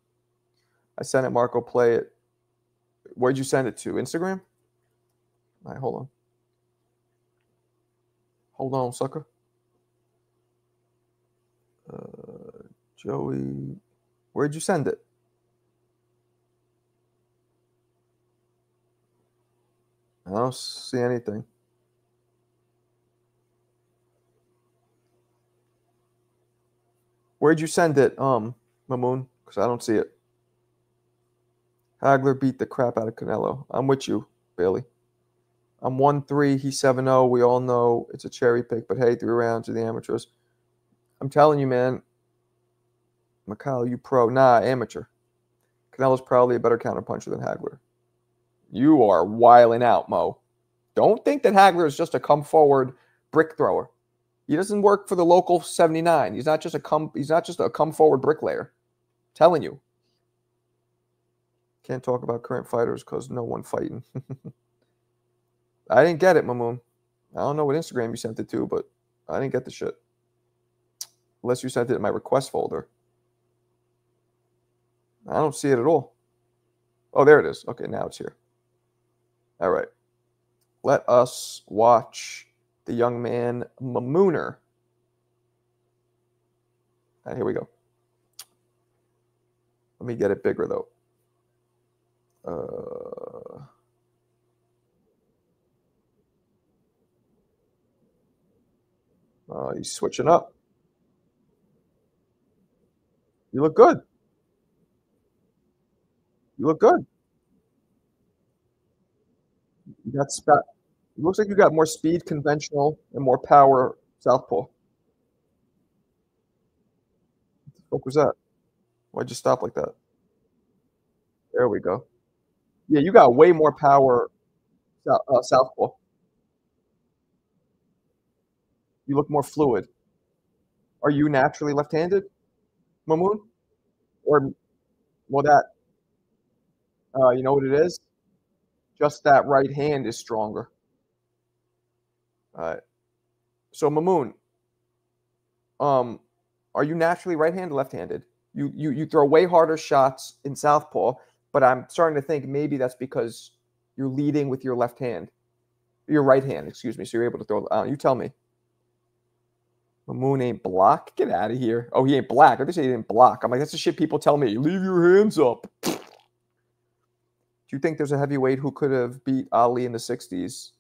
I sent it, Marco. Play it. Where'd you send it to? Instagram? All right, hold on. Hold on, sucker. Joey. Where'd you send it? I don't see anything. Where'd you send it, Mamoon? Because I don't see it. Hagler beat the crap out of Canelo. I'm with you, Bailey. I'm 1-3. He's 7-0. We all know it's a cherry pick, but hey, 3 rounds of the amateurs. I'm telling you, man. Mikhail, you pro. Nah, amateur. Canelo's probably a better counterpuncher than Hagler. You are wiling out, Mo. Don't think that Hagler is just a come-forward brick thrower. He doesn't work for the local 79. He's not just a come-forward bricklayer. I'm telling you. Can't talk about current fighters because no one fighting. I didn't get it, Mamoon. I don't know what Instagram you sent it to, but I didn't get the shit. Unless you sent it in my request folder. I don't see it at all. Oh, there it is. Okay, now it's here. All right. Let us watch the young man Mamooner. All right, here we go. Let me get it bigger, though. He's switching up. You look good. You look good. You got it looks like you got more speed conventional and more power southpaw. What was that? Why'd you stop like that? There we go. Yeah, you got way more power southpaw. You look more fluid. Are you naturally left-handed, Mamoon? Or, well, you know what it is? Just that right hand is stronger. All right. So, Mamoon, are you naturally right-handed or left-handed? You throw way harder shots in southpaw, but I'm starting to think maybe that's because you're leading with your left hand. Your right hand, excuse me. So you're able to throw. You tell me. Mamoon ain't block. Get out of here. Oh, he ain't black. I just say he didn't block. I'm like, that's the shit people tell me. Leave your hands up. Do you think there's a heavyweight who could have beat Ali in the 60s?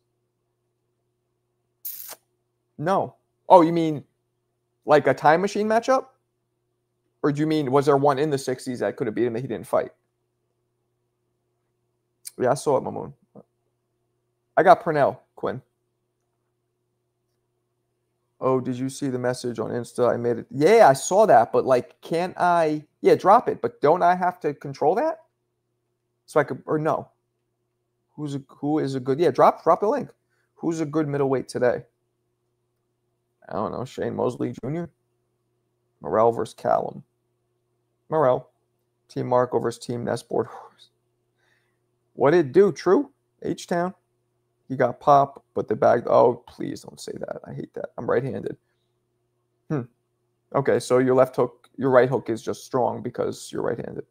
No. Oh, you mean like a time machine matchup? Or do you mean, was there one in the 60s that could have beat him that he didn't fight? Yeah, I saw it, Mamoon. I got Purnell, Quinn. Oh, did you see the message on Insta? I made it. Yeah, I saw that, but like, can't I? Yeah, drop it. But don't I have to control that? So I could, or no? Who is a good? Yeah, drop the link. Who's a good middleweight today? I don't know. Shane Mosley Jr. Morrell versus Callum. Morrell. Team Marco versus Team Nesport. What did it do? True. H-Town. He got pop, but the bag. Oh, please don't say that. I hate that. I'm right-handed. Okay, so your left hook, your right hook is just strong because you're right-handed.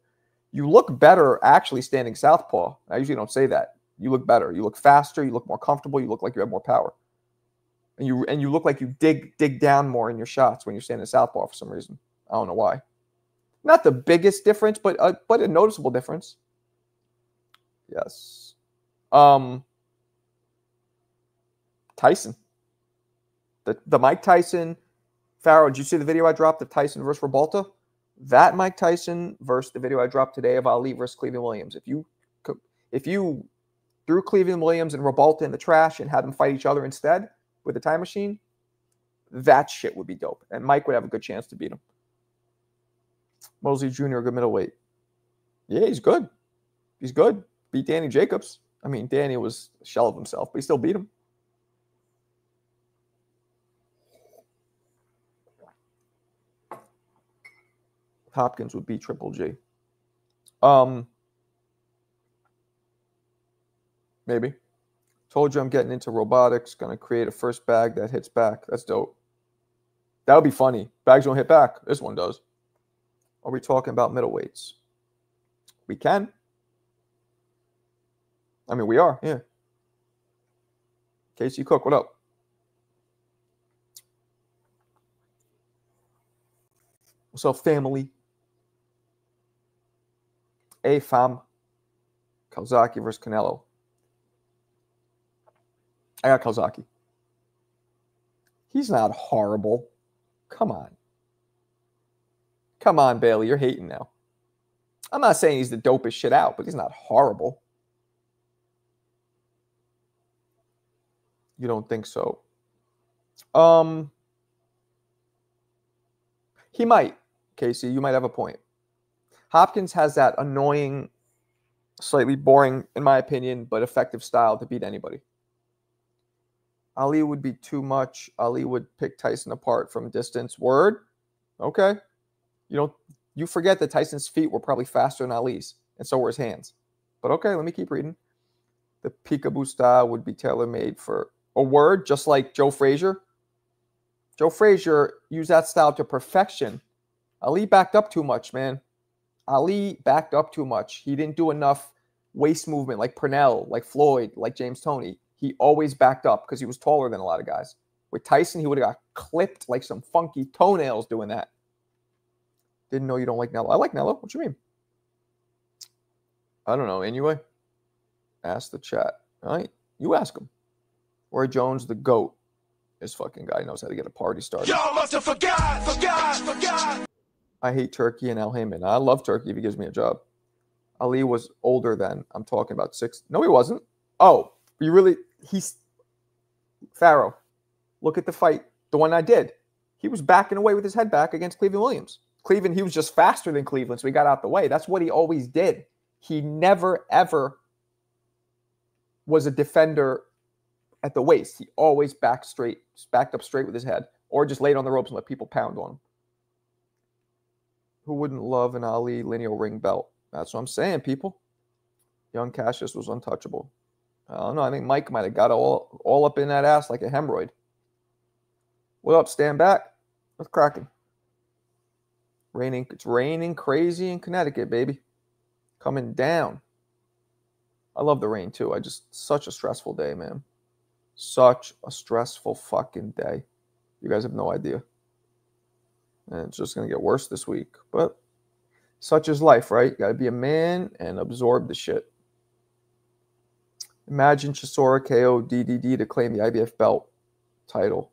You look better actually standing southpaw. I usually don't say that. You look better. You look faster. You look more comfortable. You look like you have more power. And you look like you dig down more in your shots when you're standing southpaw for some reason. I don't know why. Not the biggest difference, but a noticeable difference. Yes. Tyson. The Mike Tyson, Farrow, did you see the video I dropped of Tyson versus Rebalta? That Mike Tyson versus the video I dropped today of Ali versus Cleveland Williams. If you threw Cleveland Williams and Rebalta in the trash and had them fight each other instead with the time machine, that shit would be dope. And Mike would have a good chance to beat him. Mosley Jr., a good middleweight. Yeah, he's good. He's good. Beat Danny Jacobs. I mean, Danny was a shell of himself, but he still beat him. Hopkins would beat Triple G. Maybe. Told you I'm getting into robotics. Going to create a first bag that hits back. That's dope. That would be funny. Bags don't hit back. This one does. Are we talking about middleweights? We can. I mean, we are. Yeah. Casey Cook, what up? What's up, family? Hey, fam. Calzaghe versus Canelo. I got Calzaghe. He's not horrible. Come on. Come on, Bailey. You're hating now. I'm not saying he's the dopest shit out, but he's not horrible. You don't think so? He might, Casey. You might have a point. Hopkins has that annoying, slightly boring, in my opinion, but effective style to beat anybody. Ali would be too much. Ali would pick Tyson apart from distance. Word? Okay. You forget that Tyson's feet were probably faster than Ali's, and so were his hands. But okay, let me keep reading. The peekaboo style would be tailor-made for a word, just like Joe Frazier. Joe Frazier used that style to perfection. Ali backed up too much, man. Ali backed up too much. He didn't do enough waist movement like Purnell, like Floyd, like James Toney. He always backed up because he was taller than a lot of guys. With Tyson, he would have got clipped like some funky toenails doing that. Didn't know you don't like Nello. I like Nello. What you mean? I don't know. Anyway, ask the chat. All right, you ask him. Roy Jones, the GOAT. This fucking guy knows how to get a party started. Y'all must have forgot. I hate Turkey and Al Heyman. I love Turkey if he gives me a job. Ali was older then. I'm talking about 6. No, he wasn't. Oh, you really? He's Pharaoh. Look at the fight. The one I did. He was backing away with his head back against Cleveland Williams. Cleveland, he was just faster than Cleveland, so he got out the way. That's what he always did. He never, ever was a defender at the waist. He always backed up straight with his head, or just laid on the ropes and let people pound on him. Who wouldn't love an Ali lineal ring belt? That's what I'm saying, people. Young Cassius was untouchable. I don't know. I think Mike might have got all up in that ass like a hemorrhoid. What up, stand back? What's cracking? Raining. It's raining crazy in Connecticut, baby. Coming down. I love the rain, too. Such a stressful day, man. Such a stressful fucking day. You guys have no idea. And it's just going to get worse this week. But such is life, right? You got to be a man and absorb the shit. Imagine Chisora KO DDD to claim the IBF belt title.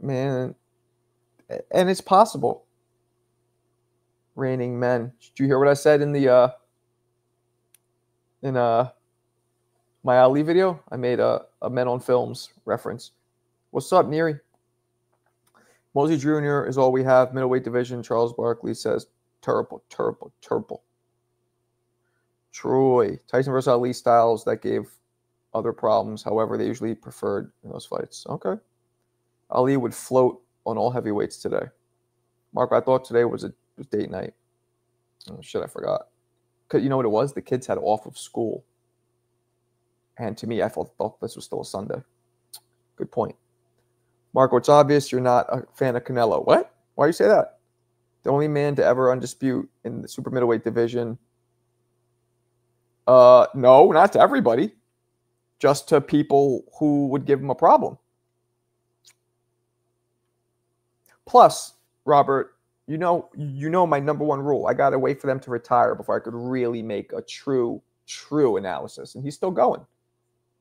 Man, and it's possible. Reigning men. Did you hear what I said in the my Ali video? I made a Men on Films reference. What's up, Neary? Mosley Jr. is all we have. Middleweight division. Charles Barkley says, terrible. Troy. Tyson versus Ali styles that gave other problems. However, they usually preferred in those fights. Okay. Ali would float on all heavyweights today. Mark, I thought today was date night. Oh, shit, I forgot. Because you know what it was? The kids had off of school. And to me, I thought this was still a Sunday. Good point. Marco, it's obvious you're not a fan of Canelo. What? Why do you say that? The only man to ever undispute in the super middleweight division. No, not to everybody. Just to people who would give him a problem. Plus, Robert, you know my number one rule. I got to wait for them to retire before I could really make a true analysis. And he's still going.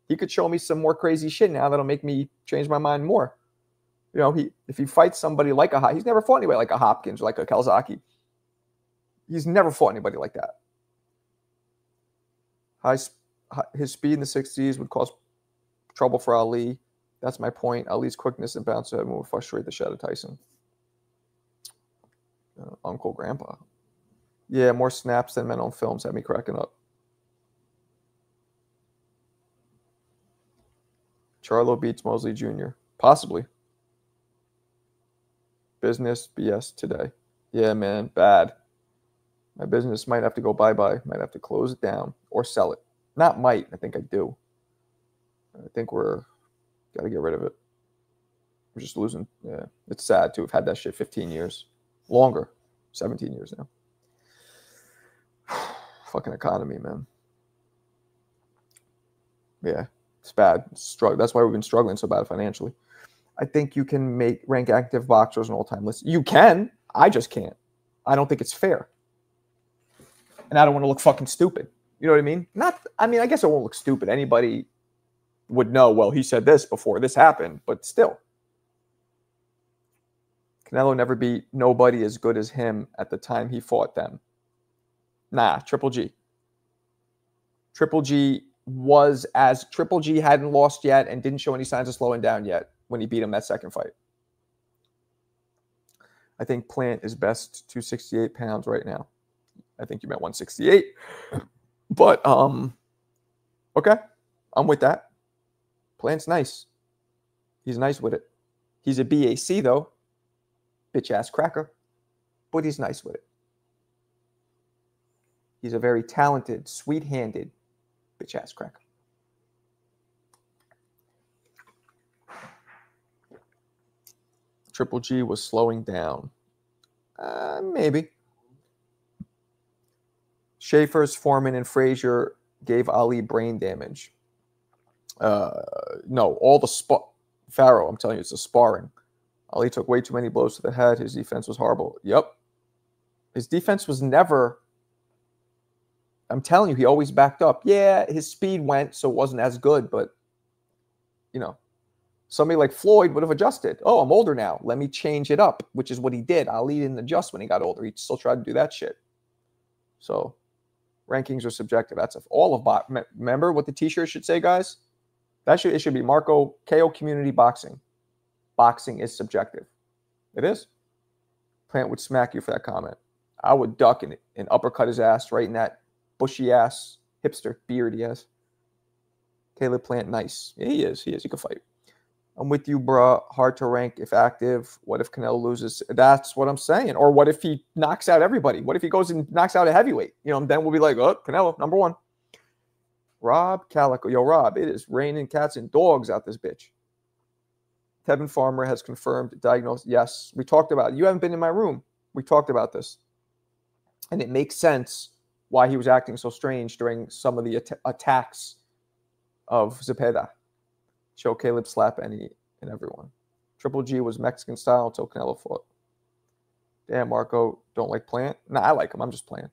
He could show me some more crazy shit now that'll make me change my mind more. You know, if he fights somebody like he's never fought anybody like a Hopkins or like a Calzaghe. He's never fought anybody like that. His speed in the 60s would cause trouble for Ali. That's my point. Ali's quickness and bounce ahead would frustrate the shit out of Tyson. Uncle Grandpa. Yeah, more snaps than Men on Films had me cracking up. Charlo beats Mosley Jr. Possibly. Business BS today. Yeah, man, bad. My business might have to go bye-bye. Might have to close it down or sell it. Not might. I think I do. I think we're got to get rid of it. We're just losing. Yeah, it's sad to have had that shit 15 years. Longer. 17 years now. Fucking economy, man. Yeah, it's bad. That's why we've been struggling so bad financially. I think you can rank active boxers on all-time lists. You can. I just can't. I don't think it's fair. And I don't want to look fucking stupid. You know what I mean? I guess it won't look stupid. Anybody would know, well, he said this before this happened, but still. Canelo never beat nobody as good as him at the time he fought them. Nah, Triple G. Triple G hadn't lost yet and didn't show any signs of slowing down yet when he beat him that second fight. I think Plant is best 268 pounds right now. I think you meant 168. But, okay. I'm with that. Plant's nice. He's nice with it. He's a BAC, though. Bitch-ass cracker. But he's nice with it. He's a very talented, sweet-handed bitch-ass cracker. Triple G was slowing down. Maybe. Schaefer's, Foreman, and Frazier gave Ali brain damage. No, all the Farrow, I'm telling you, it's the sparring. Ali took way too many blows to the head. His defense was horrible. Yep. His defense was never... I'm telling you, he always backed up. Yeah, his speed went, so it wasn't as good, but, you know, somebody like Floyd would have adjusted. Oh, I'm older now. Let me change it up, which is what he did. Ali didn't adjust when he got older. He still tried to do that shit. So, rankings are subjective. That's all of remember what the t-shirt should say, guys? It should be Marco KO Community Boxing. Boxing is subjective. It is. Plant would smack you for that comment. I would duck and uppercut his ass right in that bushy ass hipster beard he has. Caleb Plant, nice. Yeah, he is. He can fight. I'm with you, bruh. Hard to rank if active. What if Canelo loses? That's what I'm saying. Or what if he knocks out everybody? What if he goes and knocks out a heavyweight? You know, then we'll be like, oh, Canelo, number one. Rob Calico. Yo, Rob, it is raining cats and dogs out this bitch. Tevin Farmer has confirmed diagnosed. Yes, we talked about it. You haven't been in my room. We talked about this. And it makes sense why he was acting so strange during some of the attacks of Zepeda. Show Caleb slap any and everyone. Triple G was Mexican style until Canelo fought. Damn, Marco, don't like Plant? Nah, I like him. I'm just playing.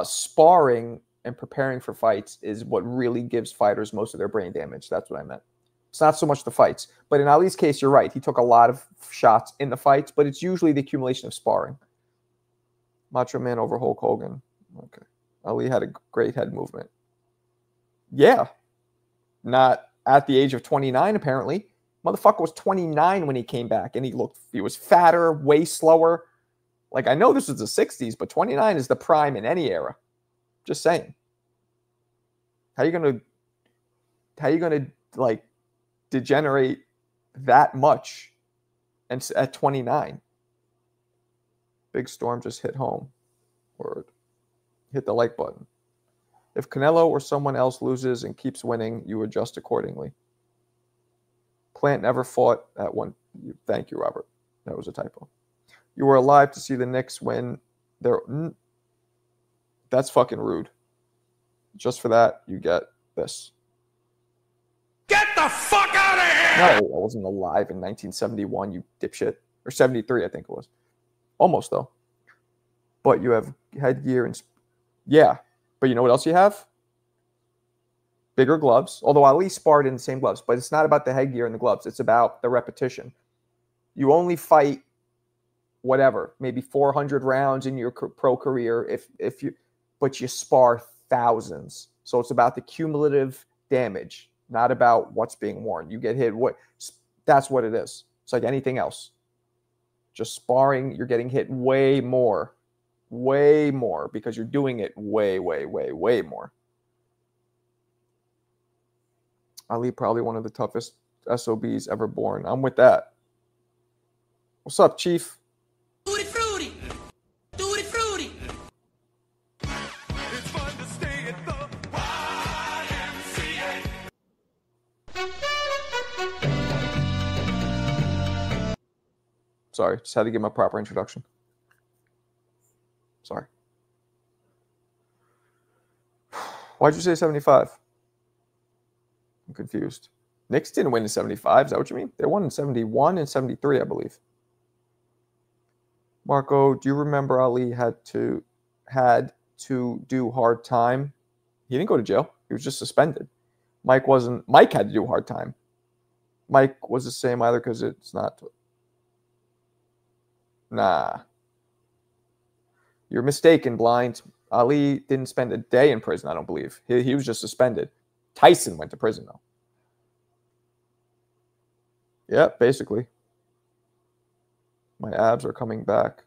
Sparring and preparing for fights is what really gives fighters most of their brain damage. That's what I meant. It's not so much the fights. But in Ali's case, you're right. He took a lot of shots in the fights, but it's usually the accumulation of sparring. Macho Man over Hulk Hogan. Okay. Ali had a great head movement. Yeah. Not at the age of 29, apparently. Motherfucker was 29 when he came back, and he was fatter, way slower. Like, I know this was the 60s, but 29 is the prime in any era. Just saying. How you gonna like degenerate that much and at 29? Big Storm just hit home. Word. Hit the like button. If Canelo or someone else loses and keeps winning, you adjust accordingly. Plant never fought at one. Thank you, Robert. That was a typo. You were alive to see the Knicks win. That's fucking rude. Just for that, you get this. Get the fuck out of here! No, I wasn't alive in 1971, you dipshit. Or 73, I think it was. Almost, though. But you have headgear and... Yeah. But you know what else you have? Bigger gloves. Although Ali sparred in the same gloves. But it's not about the headgear and the gloves. It's about the repetition. You only fight, whatever, maybe 400 rounds in your pro career but you spar thousands. So it's about the cumulative damage, not about what's being worn. You get hit. That's what it is. It's like anything else. Just sparring, you're getting hit way more because you're doing it way more. Ali probably one of the toughest SOBs ever born. I'm with that. What's up, Chief? Tutti frutti. Tutti frutti. It's fun to stay at the YMCA. Sorry, just had to give my proper introduction. Sorry. Why'd you say 75? I'm confused. Knicks didn't win in 75. Is that what you mean? They won in 71 and 73, I believe. Marco, do you remember Ali had to do hard time? He didn't go to jail. He was just suspended. Mike had to do hard time. Mike was the same either because it's not. Nah. You're mistaken, Blind. Ali didn't spend a day in prison, I don't believe. He was just suspended. Tyson went to prison, though. Yeah, basically. My abs are coming back.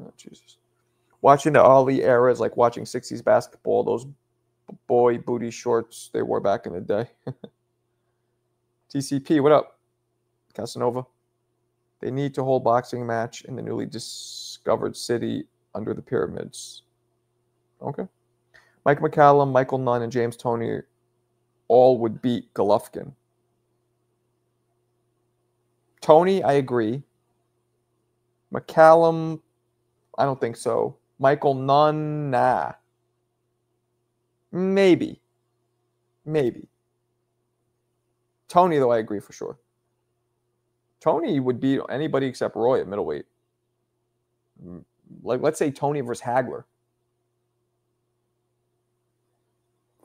Oh, Jesus. Watching the Ali era is like watching 60s basketball. Those boy booty shorts they wore back in the day. TCP, what up? Casanova. They need to hold boxing match in the newly discovered city under the pyramids. Okay. Mike McCallum, Michael Nunn, and James Toney all would beat Golovkin. Tony, I agree. McCallum, I don't think so. Michael, none, nah. Maybe. Tony, though, I agree for sure. Tony would beat anybody except Roy at middleweight. Like, let's say Tony versus Hagler.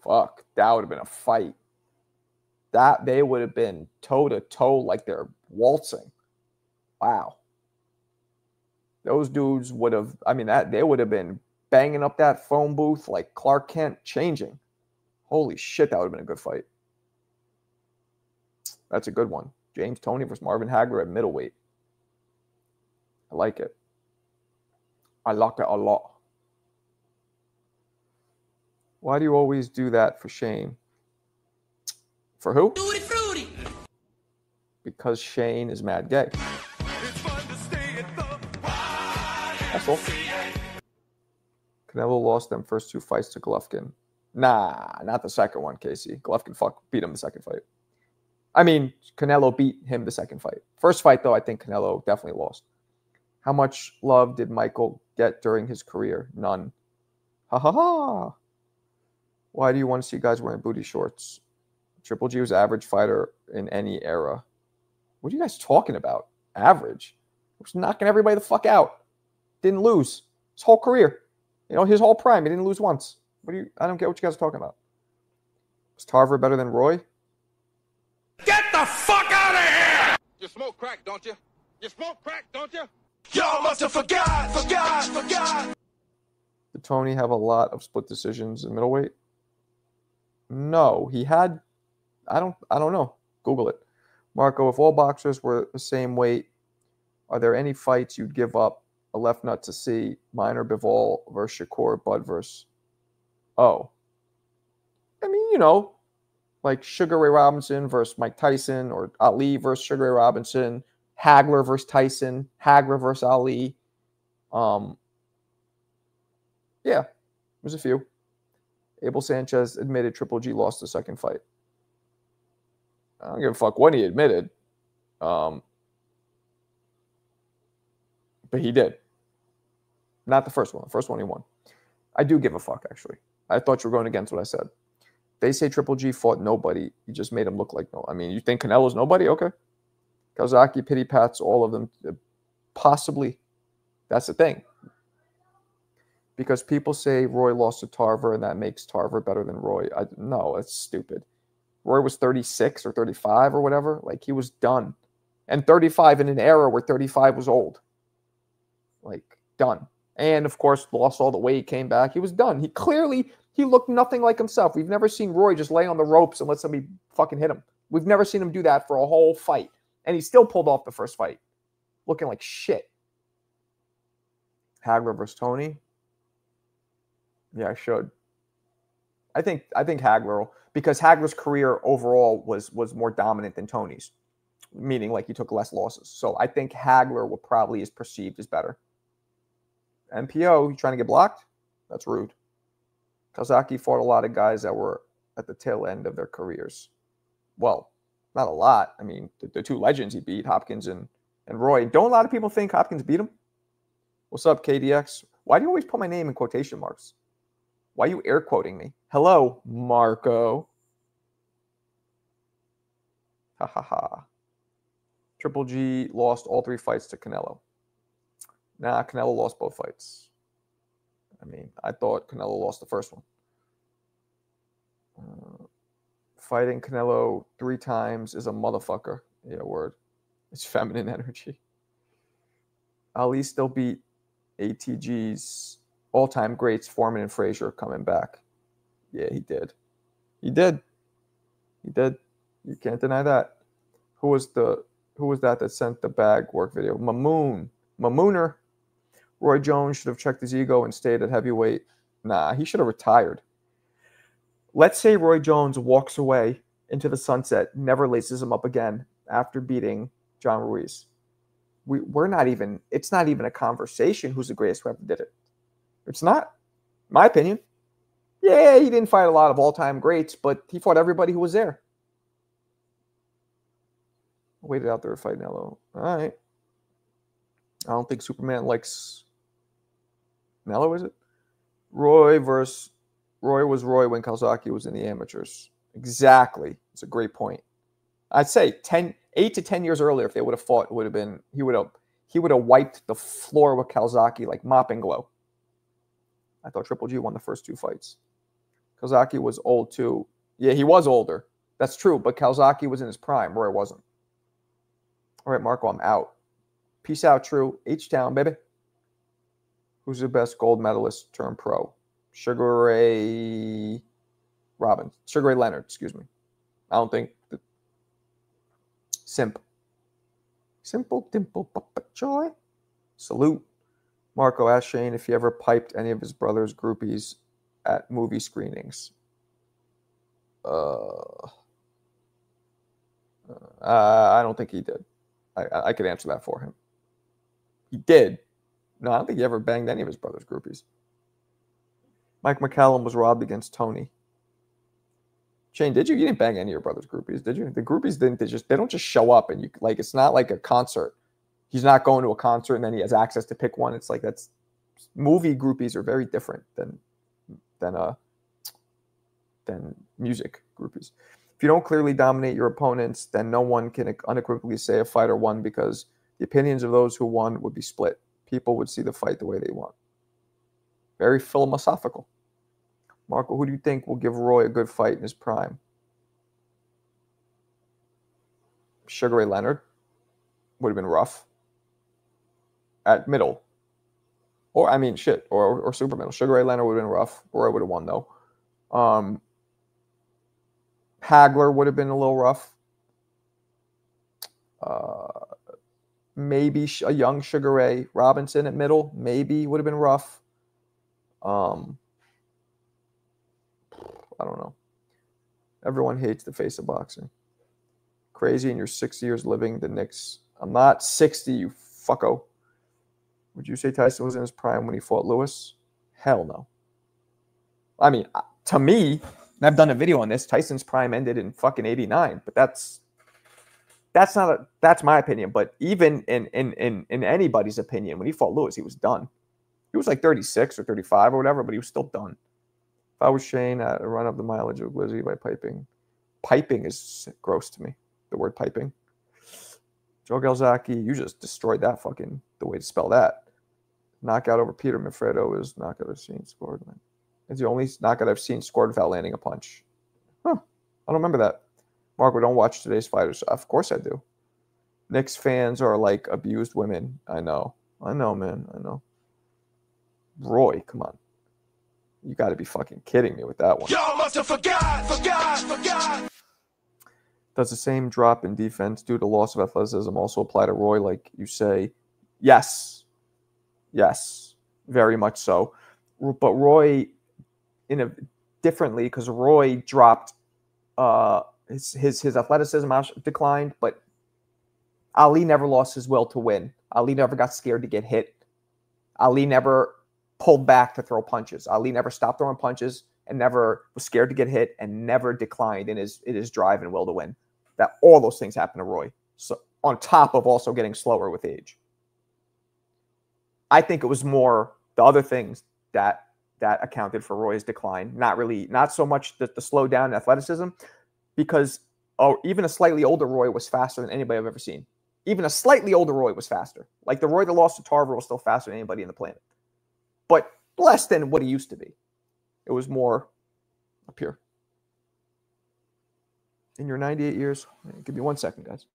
Fuck, that would have been a fight. That they would have been toe to toe like they're waltzing. Wow. Those dudes would have, I mean, that they would have been banging up that phone booth like Clark Kent changing. Holy shit, that would have been a good fight. That's a good one. James Toney versus Marvin Hagler at middleweight. I like it. I like it a lot. Why do you always do that for Shane? For who? Tutti frutti. Because Shane is mad gay. That's all. Canelo lost them first 2 fights to Golovkin. Nah, not the second one, Casey. Golovkin beat him the second fight. I mean, Canelo beat him the second fight. First fight, though, I think Canelo definitely lost. How much love did Michael get during his career? None. Ha ha ha. Why do you want to see guys wearing booty shorts? Triple G was average fighter in any era. What are you guys talking about? Average? He was knocking everybody the fuck out. Didn't lose his whole career. You know, his whole prime, he didn't lose once. I don't get what you guys are talking about. Was Tarver better than Roy? Get the fuck out of here! You smoke crack, don't you? You smoke crack, don't you? Y'all must have forgot. Did Tony have a lot of split decisions in middleweight? No, he had. I don't know. Google it. Marco, if all boxers were the same weight, are there any fights you'd give up a left nut to see? Minor Bivol versus Shakur, Bud versus. Oh. I mean, you know, like Sugar Ray Robinson versus Mike Tyson, or Ali versus Sugar Ray Robinson, Hagler versus Tyson, Hagler versus Ali. Yeah, there's a few. Abel Sanchez admitted Triple G lost the second fight. I don't give a fuck when he admitted. But he did. Not the first one. The first one he won. I do give a fuck, actually. I thought you were going against what I said. They say Triple G fought nobody. He just made him look like no. I mean, you think Canelo's nobody? Okay. Kawasaki, Pity Pats, all of them. Possibly. That's the thing. Because people say Roy lost to Tarver and that makes Tarver better than Roy. No, that's stupid. Roy was 36 or 35 or whatever. Like, he was done. And 35 in an era where 35 was old. Like, done. And, of course, lost all the weight, came back. He was done. He looked nothing like himself. We've never seen Roy just lay on the ropes and let somebody fucking hit him. We've never seen him do that for a whole fight. And he still pulled off the first fight. Looking like shit. Hagler versus Tony. Yeah, I should. I think Hagler, because Hagler's career overall was more dominant than Tony's, meaning like he took less losses. So I think Hagler will probably is perceived as better. MPO, you trying to get blocked? That's rude. Kawasaki fought a lot of guys that were at the tail end of their careers. Well, not a lot. I mean, the two legends he beat, Hopkins and Roy. Don't a lot of people think Hopkins beat him? What's up, KDX? Why do you always put my name in quotation marks? Why are you air quoting me? Hello, Marco. Ha ha ha. Triple G lost all 3 fights to Canelo. Nah, Canelo lost both fights. I mean, I thought Canelo lost the first one. Fighting Canelo 3 times is a motherfucker. Yeah, word. It's feminine energy. Ali still beat ATG's all-time greats, Foreman and Frazier, coming back. Yeah, he did. He did. You can't deny that. Who was that sent the bag work video? Mamooner. Roy Jones should have checked his ego and stayed at heavyweight. Nah, he should have retired. Let's say Roy Jones walks away into the sunset, never laces him up again after beating John Ruiz. It's not even a conversation who's the greatest who ever did it. It's not, my opinion. Yeah, he didn't fight a lot of all-time greats, but he fought everybody who was there. Waited out there to fight Nello. All right. I don't think Superman likes Nello, is it? Roy was Roy when Kawasaki was in the amateurs. Exactly. It's a great point. I'd say 8 to 10 years earlier, if they would have fought, it would have been he would have wiped the floor with Kawasaki like mopping glow. I thought Triple G won the first 2 fights. Kawasaki was old too. Yeah, he was older. That's true, but Kawasaki was in his prime. Roy wasn't. All right, Marco, I'm out. Peace out, True. H-Town, baby. Who's the best gold medalist turned pro? Sugar Ray Leonard, excuse me. I don't think. Simple dimple puppet joy. Salute. Marco asked Shane if he ever piped any of his brother's groupies at movie screenings. I don't think he did. I could answer that for him. He did. No, I don't think he ever banged any of his brother's groupies. Mike McCallum was robbed against Tony. Shane, did you? You didn't bang any of your brother's groupies, did you? The groupies they don't just show up and you like it's not like a concert. He's not going to a concert and then he has access to pick one. It's like that's movie groupies are very different than music groupies. If you don't clearly dominate your opponents, then no one can unequivocally say a fighter won because the opinions of those who won would be split. People would see the fight the way they want. Very philosophical. Marco, who do you think will give Roy a good fight in his prime? Sugar Ray Leonard would have been rough. At middle. Or super middle. Sugar Ray Leonard would have been rough. Roy would have won though. Hagler would have been a little rough. Maybe a young Sugar Ray Robinson at middle. Maybe would have been rough. I don't know. Everyone hates the face of boxing. Crazy in your 6 years living the Knicks. I'm not 60, you fucko. Would you say Tyson was in his prime when he fought Lewis? Hell no. I mean, to me, and I've done a video on this, Tyson's prime ended in fucking 89, but that's my opinion. But even in anybody's opinion, when he fought Lewis, he was done. He was like 36 or 35 or whatever, but he was still done. If I was Shane, I'd run up the mileage of Glizzy by piping. Piping is gross to me. The word piping. Joe Galzaki, you just destroyed that fucking the way to spell that. Knockout over Peter Manfredo is knockout I've seen scored. It's the only knockout I've seen scored without landing a punch. Huh. I don't remember that. Mark, we don't watch today's fighters. Of course I do. Knicks fans are like abused women. I know, man. I know. Roy, come on. You got to be fucking kidding me with that one. Y'all must have forgot. Does the same drop in defense due to loss of athleticism also apply to Roy, like you say? Yes, very much so. But Roy, differently, because Roy dropped his athleticism declined, but Ali never lost his will to win. Ali never got scared to get hit. Ali never pulled back to throw punches. Ali never stopped throwing punches and never was scared to get hit and never declined in his drive and will to win. That all those things happened to Roy. So on top of also getting slower with age. I think it was more the other things that accounted for Roy's decline. Not so much the slowdown in athleticism, because even a slightly older Roy was faster than anybody I've ever seen. Even a slightly older Roy was faster. Like the Roy that lost to Tarver was still faster than anybody on the planet. But less than what he used to be. It was more up here. In your 98 years, give me 1 second, guys.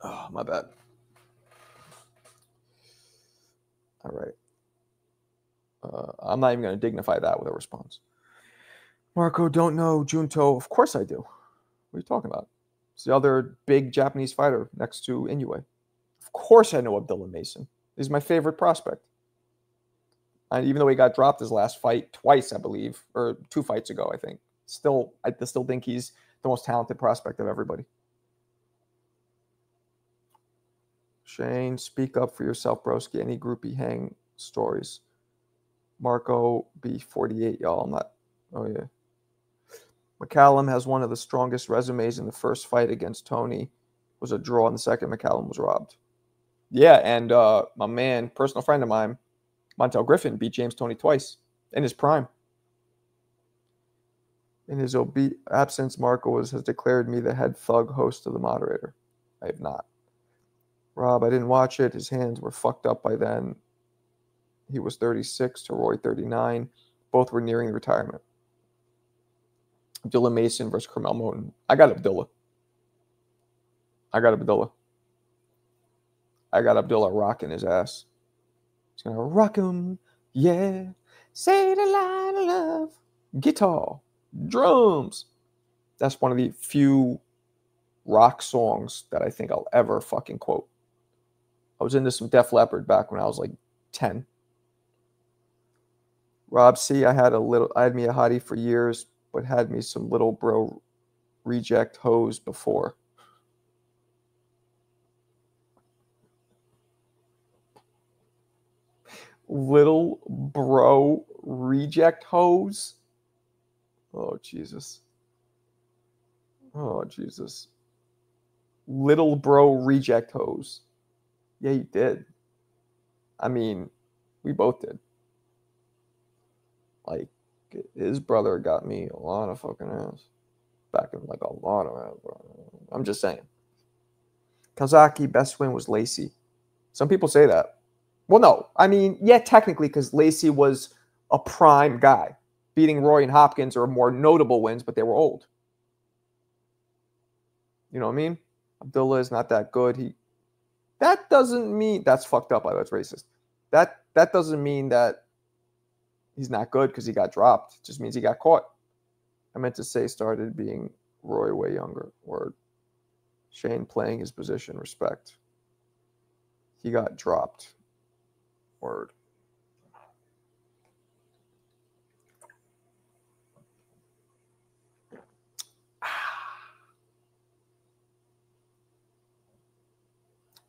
Oh, my bad. All right. I'm not even going to dignify that with a response. Marco, don't know Junto. Of course I do. What are you talking about? It's the other big Japanese fighter next to Inoue. Of course I know Abdullah Mason. He's my favorite prospect. And even though he got dropped his last fight twice, I believe, or 2 fights ago, I think. I still think he's the most talented prospect of everybody. Shane, speak up for yourself, broski. Any groupie hang stories. Marco B48, y'all. I'm not. Oh, yeah. McCallum has one of the strongest resumes in the first fight against Tony. It was a draw in the second. McCallum was robbed. Yeah, and my man, personal friend of mine, Montel Griffin, beat James Toney twice in his prime. In his absence, Marco has declared me the head thug host of the moderator. I have not. Rob, I didn't watch it. His hands were fucked up by then. He was 36 to Roy 39. Both were nearing retirement. Abdullah Mason versus Carmel Moten. I got Abdullah. I got Abdullah rocking his ass. He's going to rock him. Yeah. Say the line of love. Guitar. Drums. That's one of the few rock songs that I think I'll ever fucking quote. I was into some Def Leppard back when I was like 10. Rob C, I had me a hottie for years, but had me some little bro reject hoes before. Little bro reject hoes? Oh, Jesus. Oh, Jesus. Little bro reject hoes. Yeah, you did. I mean, we both did. Like, his brother got me a lot of fucking ass. Back in like a lot of ass, bro. I'm just saying. Kazaki, best win was Lacey. Some people say that. Well, no. I mean, yeah, technically, because Lacey was a prime guy. Beating Roy and Hopkins are more notable wins, but they were old. You know what I mean? Abdullah is not that good. That doesn't mean that's fucked up. That's racist. That doesn't mean that he's not good because he got dropped. It just means he got caught. I meant to say started being Roy way younger. Word. Shane playing his position. Respect. He got dropped. Word.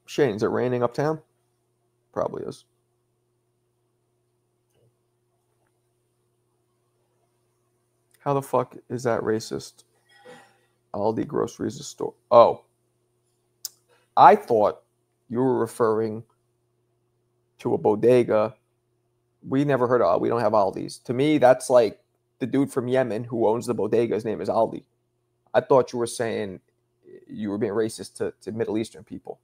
Shane, is it raining uptown? Probably is. How the fuck is that racist? Aldi groceries a store. Oh. I thought you were referring to a bodega. We never heard of. We don't have Aldi's. To me, that's like the dude from Yemen who owns the bodega. His name is Aldi. I thought you were saying you were being racist to Middle Eastern people.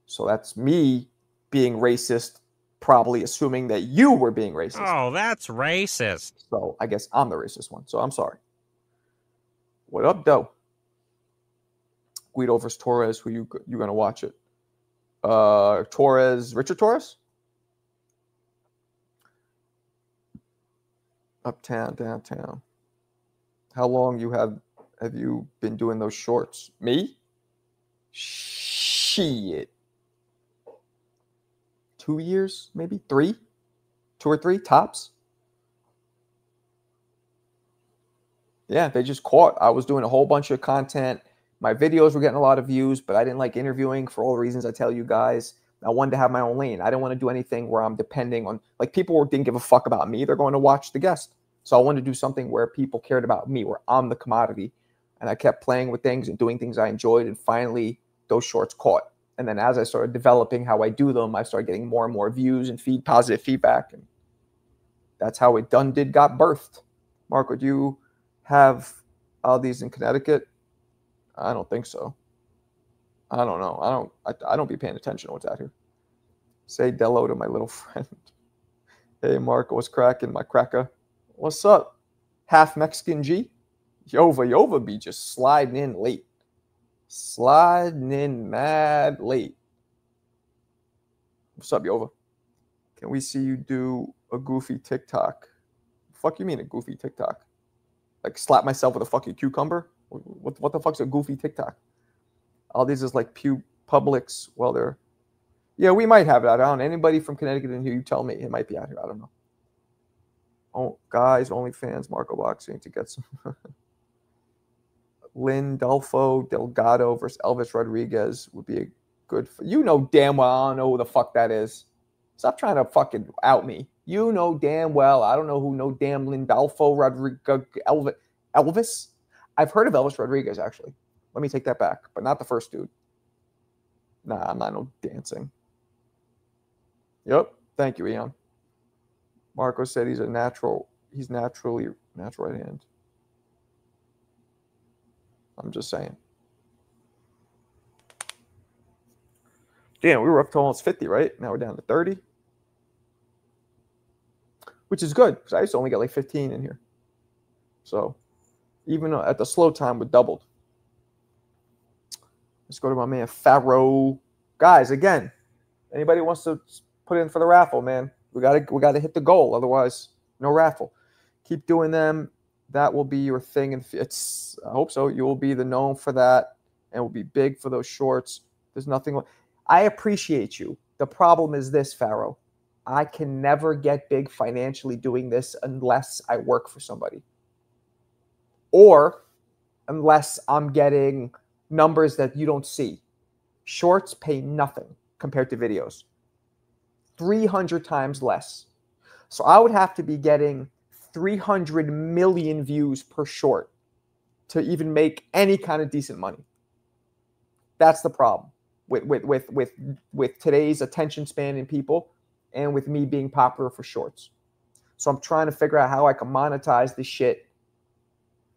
So that's me being racist, probably assuming that you were being racist. Oh, that's racist. So I guess I'm the racist one. So I'm sorry. What up, though? Guido versus Torres. Who you gonna watch it? Torres, Richard Torres? Uptown, downtown. How long have you been doing those shorts? Me? Shit. 2 years, maybe 3, 2 or 3 tops. Yeah, they just caught. I was doing a whole bunch of content. My videos were getting a lot of views, but I didn't like interviewing for all the reasons I tell you guys. I wanted to have my own lane. I didn't want to do anything where I'm depending on, like, people didn't give a fuck about me. They're going to watch the guest. So I wanted to do something where people cared about me, where I'm the commodity. And I kept playing with things and doing things I enjoyed. And finally, those shorts caught. And then as I started developing how I do them, I started getting more and more views and positive feedback. And that's how it got birthed. Marco, do you have Aldi's in Connecticut? I don't think so. I don't know. I don't be paying attention to what's out here. Say Dello to my little friend. Hey, Marco, what's cracking, my cracker? What's up? Half Mexican G? Yova be just sliding in late. Sliding in mad late. What's up, Yova? Can we see you do a goofy TikTok? Fuck you mean a goofy TikTok? Like slap myself with a fucking cucumber? What the fuck's a goofy TikTok? All these is like Publix. Well, they're... Yeah, we might have it. I don't know. Anybody from Connecticut in here, you tell me. It might be out here. I don't know. Oh, guys, OnlyFans, Marco Boxing to get some... Lindolfo Delgado versus Elvis Rodriguez would be a good... You know damn well I don't know who the fuck that is. Stop trying to fucking out me. You know damn well I don't know who no damn Lindolfo Rodriguez... Elvis? I've heard of Elvis Rodriguez, actually. Let me take that back. But not the first dude. Nah, I'm not no dancing. Yep. Thank you, Eon. Marco said he's a natural... He's naturally... Natural right hand. I'm just saying. Damn, we were up to almost 50, right? Now we're down to 30. Which is good, because I used to only get like 15 in here. So, even at the slow time, we doubled. Let's go to my man, Pharaoh. Guys, again, anybody wants to put in for the raffle, man, we gotta hit the goal. Otherwise, no raffle. Keep doing them. That will be your thing. And I hope so. You will be the known for that and will be big for those shorts. There's nothing. I appreciate you. The problem is this, Pharaoh. I can never get big financially doing this unless I work for somebody. Or unless I'm getting numbers that you don't see. Shorts pay nothing compared to videos. 300 times less. So I would have to be getting 300 million views per short to even make any kind of decent money. That's the problem with today's attention span in people and with me being popular for shorts. So I'm trying to figure out how I can monetize this shit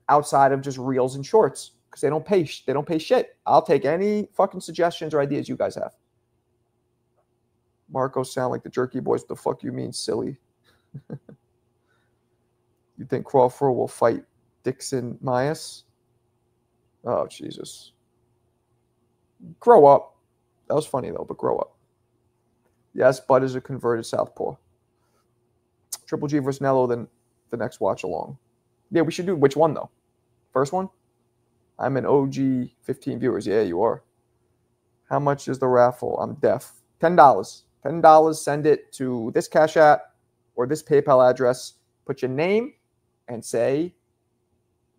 outside of just reels and shorts because they don't pay shit. I'll take any fucking suggestions or ideas you guys have. Marco sound like the Jerky Boys. What the fuck you mean, silly? You think Crawford will fight Dixon Myers? Oh, Jesus. Grow up. That was funny, though, but grow up. Yes, Bud is a converted southpaw. Triple G versus Nello, then the next watch along. Yeah, we should do which one, though? First one? I'm an OG 15 viewers. Yeah, you are. How much is the raffle? I'm deaf. $10. $10. Send it to this Cash App or this PayPal address. Put your name and say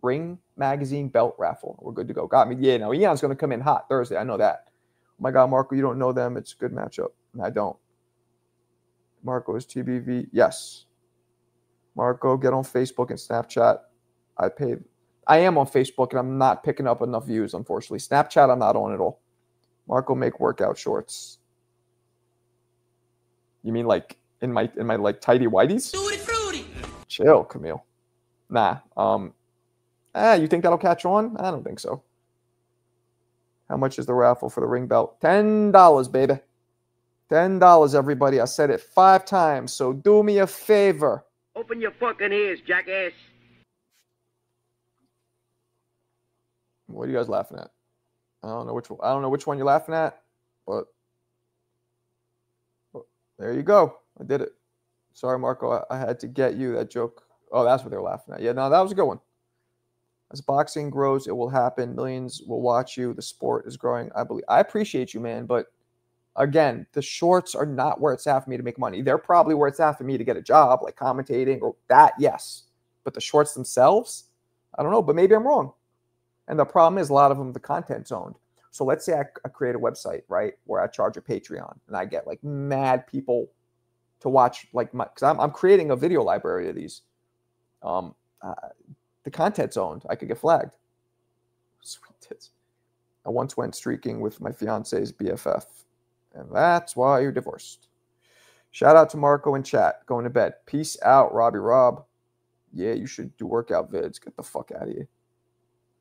Ring Magazine Belt Raffle. We're good to go. Got me. Yeah, no, Eon's going to come in hot Thursday. I know that. Oh my God, Marco, you don't know them. It's a good matchup. I don't. Marco is TBV. Yes. Marco, get on Facebook and Snapchat. I am on Facebook, and I'm not picking up enough views, unfortunately. Snapchat, I'm not on at all. Marco, make workout shorts. You mean like in my like tidy whities? Tutti frutti. Chill, Camille. Nah. You think that'll catch on? I don't think so. How much is the raffle for the ring belt? $10, baby. $10, everybody. I said it 5 times, so do me a favor. Open your fucking ears, jackass. What are you guys laughing at? I don't know which one you're laughing at, but there you go. I did it. Sorry, Marco. I had to get you that joke. Oh, that's what they're laughing at. Yeah, no, that was a good one. As boxing grows, it will happen. Millions will watch you. The sport is growing. I appreciate you, man. But again, the shorts are not where it's at for me to make money. They're probably where it's at for me to get a job, like commentating or that, yes. But the shorts themselves, I don't know. But maybe I'm wrong. And the problem is a lot of them, the content's owned. So let's say I create a website, right, where I charge a Patreon and I get like mad people to watch, like because I'm creating a video library of these. The content's owned. I could get flagged. Sweet tits. I once went streaking with my fiance's BFF, and that's why you're divorced. Shout out to Marco in chat. Going to bed. Peace out, Robbie Rob. Yeah, you should do workout vids. Get the fuck out of here.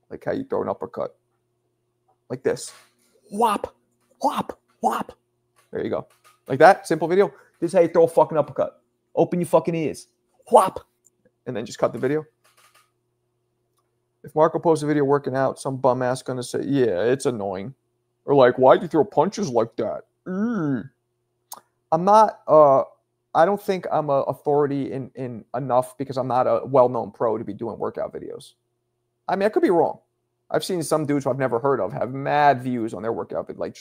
Like how you throw an uppercut. Like this. Whop, whop, whop. There you go. Like that. Simple video. This is how you throw a fucking uppercut. Open your fucking ears. Whop. And then just cut the video. If Marco posts a video working out, some bum ass gonna say, yeah, it's annoying. Or like, why'd you throw punches like that? I'm not I don't think I'm a authority in enough because I'm not a well-known pro to be doing workout videos. I mean, I could be wrong. I've seen some dudes who I've never heard of have mad views on their workout vid. Like,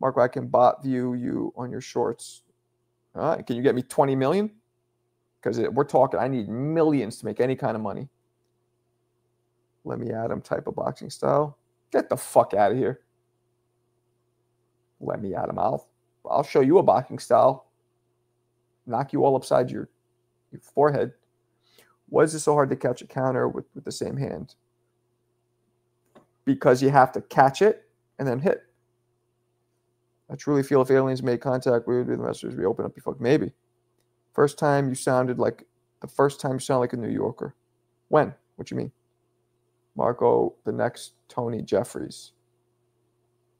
Marco, I can bot view you on your shorts. All right, can you get me 20 million? Because we're talking, I need millions to make any kind of money. Let me add him type of boxing style. Get the fuck out of here. Let me add him. I'll show you a boxing style. Knock you all upside your forehead. Why is it so hard to catch a counter with the same hand? Because you have to catch it and then hit. I truly feel if aliens made contact, we would be the messengers. We open up your fuck. Maybe. The first time you sounded like a New Yorker. When? What you mean? Marco, the next Tony Jeffries.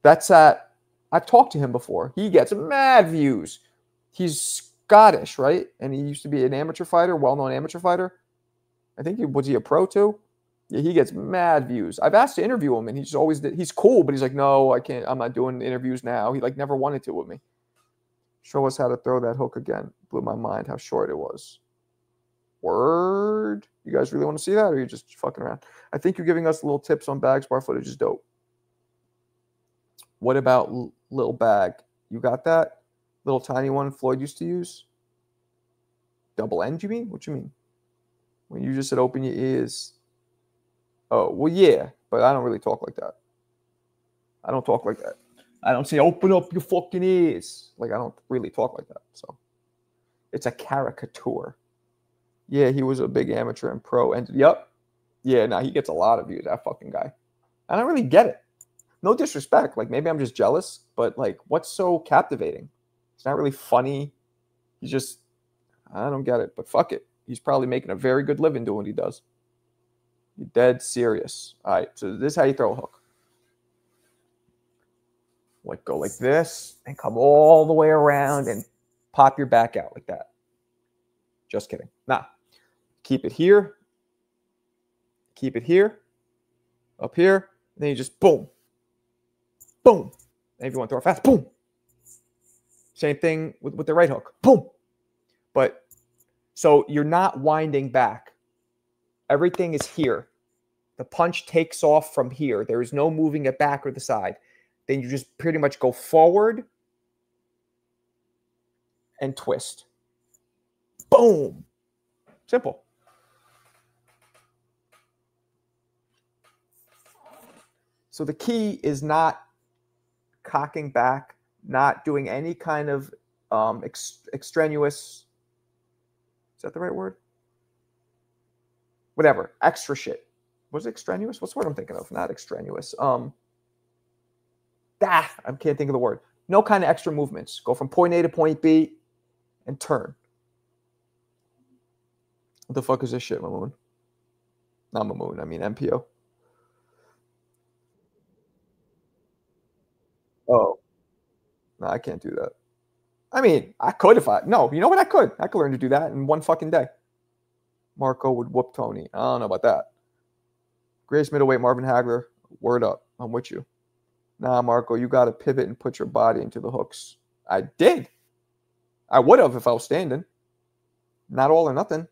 That's at, I've talked to him before. He gets mad views. He's Scottish, right? And he used to be an amateur fighter, well-known amateur fighter. I think was he a pro too? Yeah, he gets mad views. I've asked to interview him, and he's cool, but he's like, no, I can't. I'm not doing interviews now. He like never wanted to with me. Show us how to throw that hook again. Blew my mind how short it was. Word. You guys really want to see that, or are you just fucking around? I think you're giving us little tips on bags. Bar footage is dope. What about little bag? You got that? Little tiny one Floyd used to use? Double end, you mean? What you mean? When you just said open your ears. Oh, well, yeah, but I don't really talk like that. I don't talk like that. I don't say open up your fucking ears. Like, I don't really talk like that. So it's a caricature. Yeah, he was a big amateur and pro. And yep. Yeah, no, he gets a lot of views, that fucking guy. I don't really get it. No disrespect. Like, maybe I'm just jealous, but like, what's so captivating? It's not really funny. He's just, I don't get it, but fuck it. He's probably making a very good living doing what he does. You're dead serious. All right, so this is how you throw a hook. Like, go like this and come all the way around and pop your back out like that. Just kidding. Nah. Keep it here. Keep it here. Up here. And then you just boom. Boom. And if you want to throw it fast, boom. Same thing with the right hook. Boom. But so you're not winding back. Everything is here. The punch takes off from here. There is no moving it back or the side. Then you just pretty much go forward and twist. Boom. Simple. So the key is not cocking back, not doing any kind of extraneous, is that the right word? Whatever, extra shit. Was it extraneous? What's the word I'm thinking of? Not extraneous. I can't think of the word. No kind of extra movements. Go from point A to point B and turn. What the fuck is this shit, Mamoon? Not Mamoon, I mean MPO. Oh. No, I can't do that. I mean, I could if I... No, you know what? I could. I could learn to do that in one fucking day. Marco would whoop Tony. I don't know about that. Greatest middleweight, Marvin Hagler. Word up. I'm with you. Nah, Marco, you got to pivot and put your body into the hooks. I did. I would have if I was standing. Not all or nothing,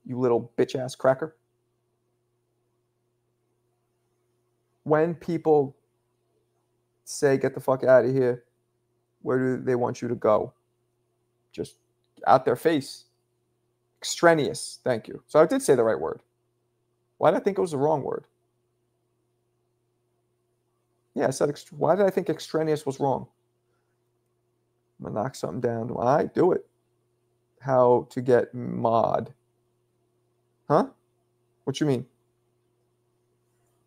you little bitch-ass cracker. When people say, get the fuck out of here, where do they want you to go? Just out their face. Extraneous. Thank you. So I did say the right word. Why did I think it was the wrong word? Yeah, I said, why did I think extraneous was wrong? I'm going to knock something down. All right, do it. How to get mod. Huh? What you mean?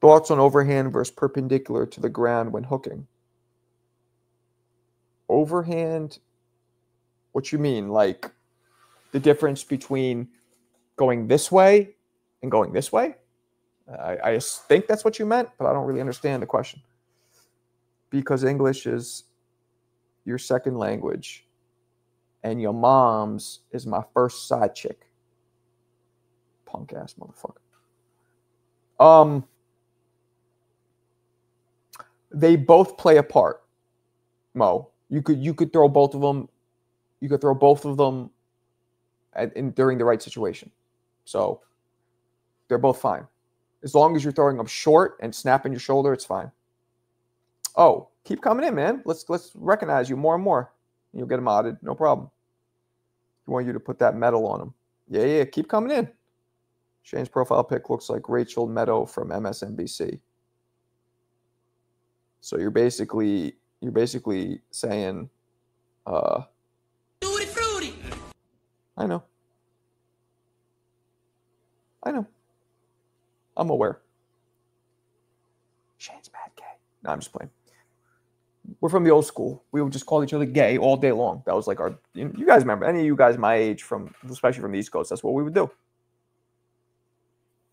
Thoughts on overhand versus perpendicular to the ground when hooking. Overhand, what you mean? Like the difference between going this way and going this way? I think that's what you meant, but I don't really understand the question. Because English is your second language and your mom's is my first side chick. Punk ass motherfucker. They both play a part, Mo. You could throw both of them. You could throw both of them during the right situation. So they're both fine. As long as you're throwing them short and snapping your shoulder, it's fine. Oh, keep coming in, man. Let's recognize you more and more. You'll get them modded, no problem. I want you to put that medal on them. Yeah, keep coming in. Shane's profile pic looks like Rachel Maddow from MSNBC. So you're basically saying, Tutti frutti. I know. I'm aware. Shane's mad gay. No, I'm just playing. We're from the old school. We would just call each other gay all day long. That was like our. You guys remember? Any of you guys my age, especially from the East Coast, that's what we would do.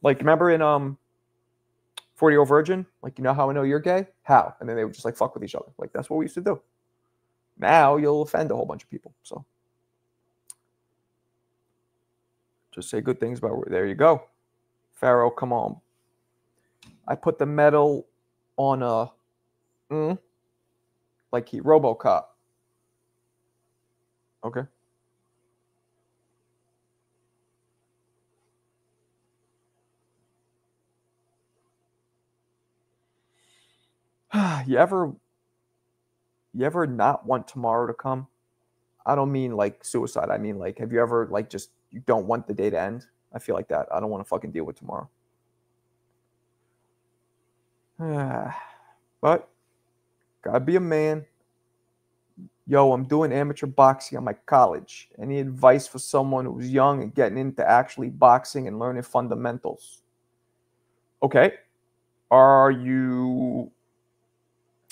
Like, remember in 40-Year-Old Virgin? Like, you know how I know you're gay? How? And then they would just like fuck with each other. Like, that's what we used to do. Now you'll offend a whole bunch of people. So just say good things about. There you go, Pharaoh. Come on. I put the medal on a. Like he RoboCop. Okay. You ever not want tomorrow to come? I don't mean like suicide. I mean like, have you ever like just you don't want the day to end? I feel like that. I don't want to fucking deal with tomorrow. But gotta be a man. Yo, I'm doing amateur boxing at my college. Any advice for someone who's young and getting into actually boxing and learning fundamentals? Okay.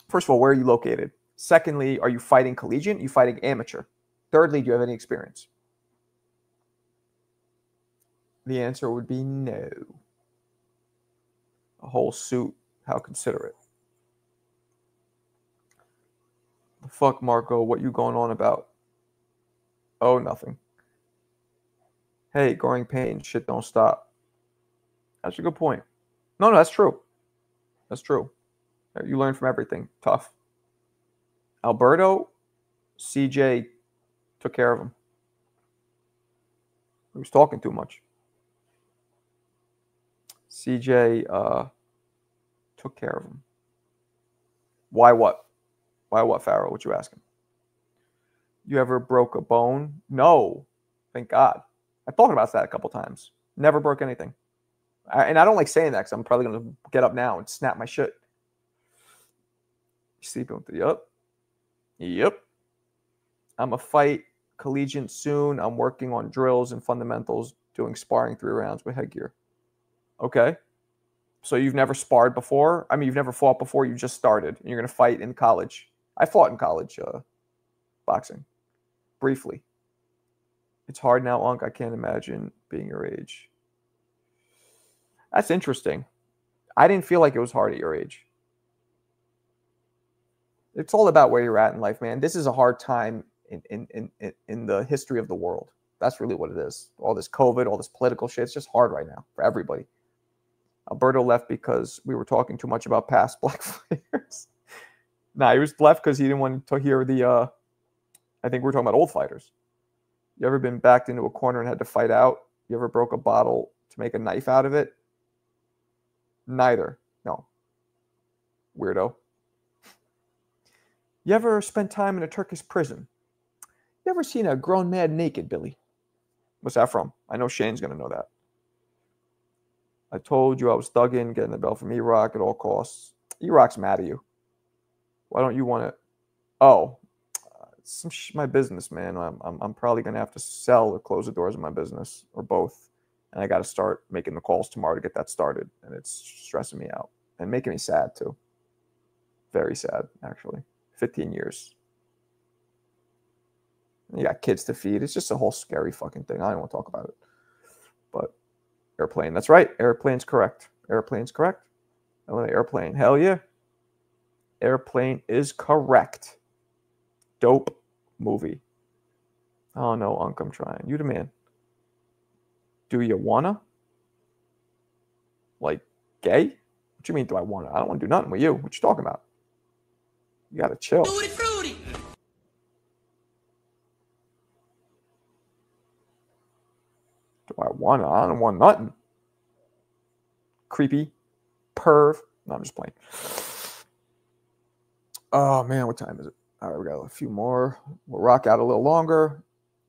First of all, where are you located? Secondly, are you fighting collegiate? Are you fighting amateur? Thirdly, do you have any experience? The answer would be no. A whole suit. How considerate. The fuck, Marco? What you going on about? Oh, nothing. Hey, growing pain. Shit don't stop. That's a good point. No, that's true. That's true. You learn from everything. Tough. Alberto, CJ took care of him. He was talking too much. CJ took care of him. Why what? Why what, Pharaoh? What you asking? You ever broke a bone? No. Thank God. I thought about that a couple times. Never broke anything. And I don't like saying that because I'm probably going to get up now and snap my shit. Sleeping with the Yep. I'm a fight collegiate soon. I'm working on drills and fundamentals, doing sparring 3 rounds with headgear. Okay. So you've never sparred before? I mean, you've never fought before. You just started. And you're going to fight in college. I fought in college boxing. Briefly. It's hard now, Unc. I can't imagine being your age. That's interesting. I didn't feel like it was hard at your age. It's all about where you're at in life, man. This is a hard time in the history of the world. That's really what it is. All this COVID, all this political shit, it's just hard right now for everybody. Alberto left because we were talking too much about past black fighters. Nah, he was left because he didn't want to hear the, I think we were talking about old fighters. You ever been backed into a corner and had to fight out? You ever broke a bottle to make a knife out of it? Neither. No. Weirdo. You ever spent time in a Turkish prison? You ever seen a grown man naked, Billy? What's that from? I know Shane's going to know that. I told you I was thugging, getting the belt from E-Rock at all costs. E-Rock's mad at you. Why don't you want it? Oh, it's my business, man. I'm probably going to have to sell or close the doors of my business, or both. And I got to start making the calls tomorrow to get that started. And it's stressing me out and making me sad, too. Very sad, actually. 15 years. You got kids to feed. It's just a whole scary fucking thing. I don't want to talk about it. But airplane. That's right. Airplane's correct. Airplane's correct. Airplane. Hell yeah. Airplane is correct. Dope movie. Oh no, Unc, I'm trying. You the man. Do you wanna? Like gay? What you mean, do I want to? I don't want to do nothing with you. What you talking about? You got to chill. Fruity, fruity. Do I want to? I don't want nothing. Creepy. Perv. No, I'm just playing. Oh, man, what time is it? All right, we got a few more. We'll rock out a little longer,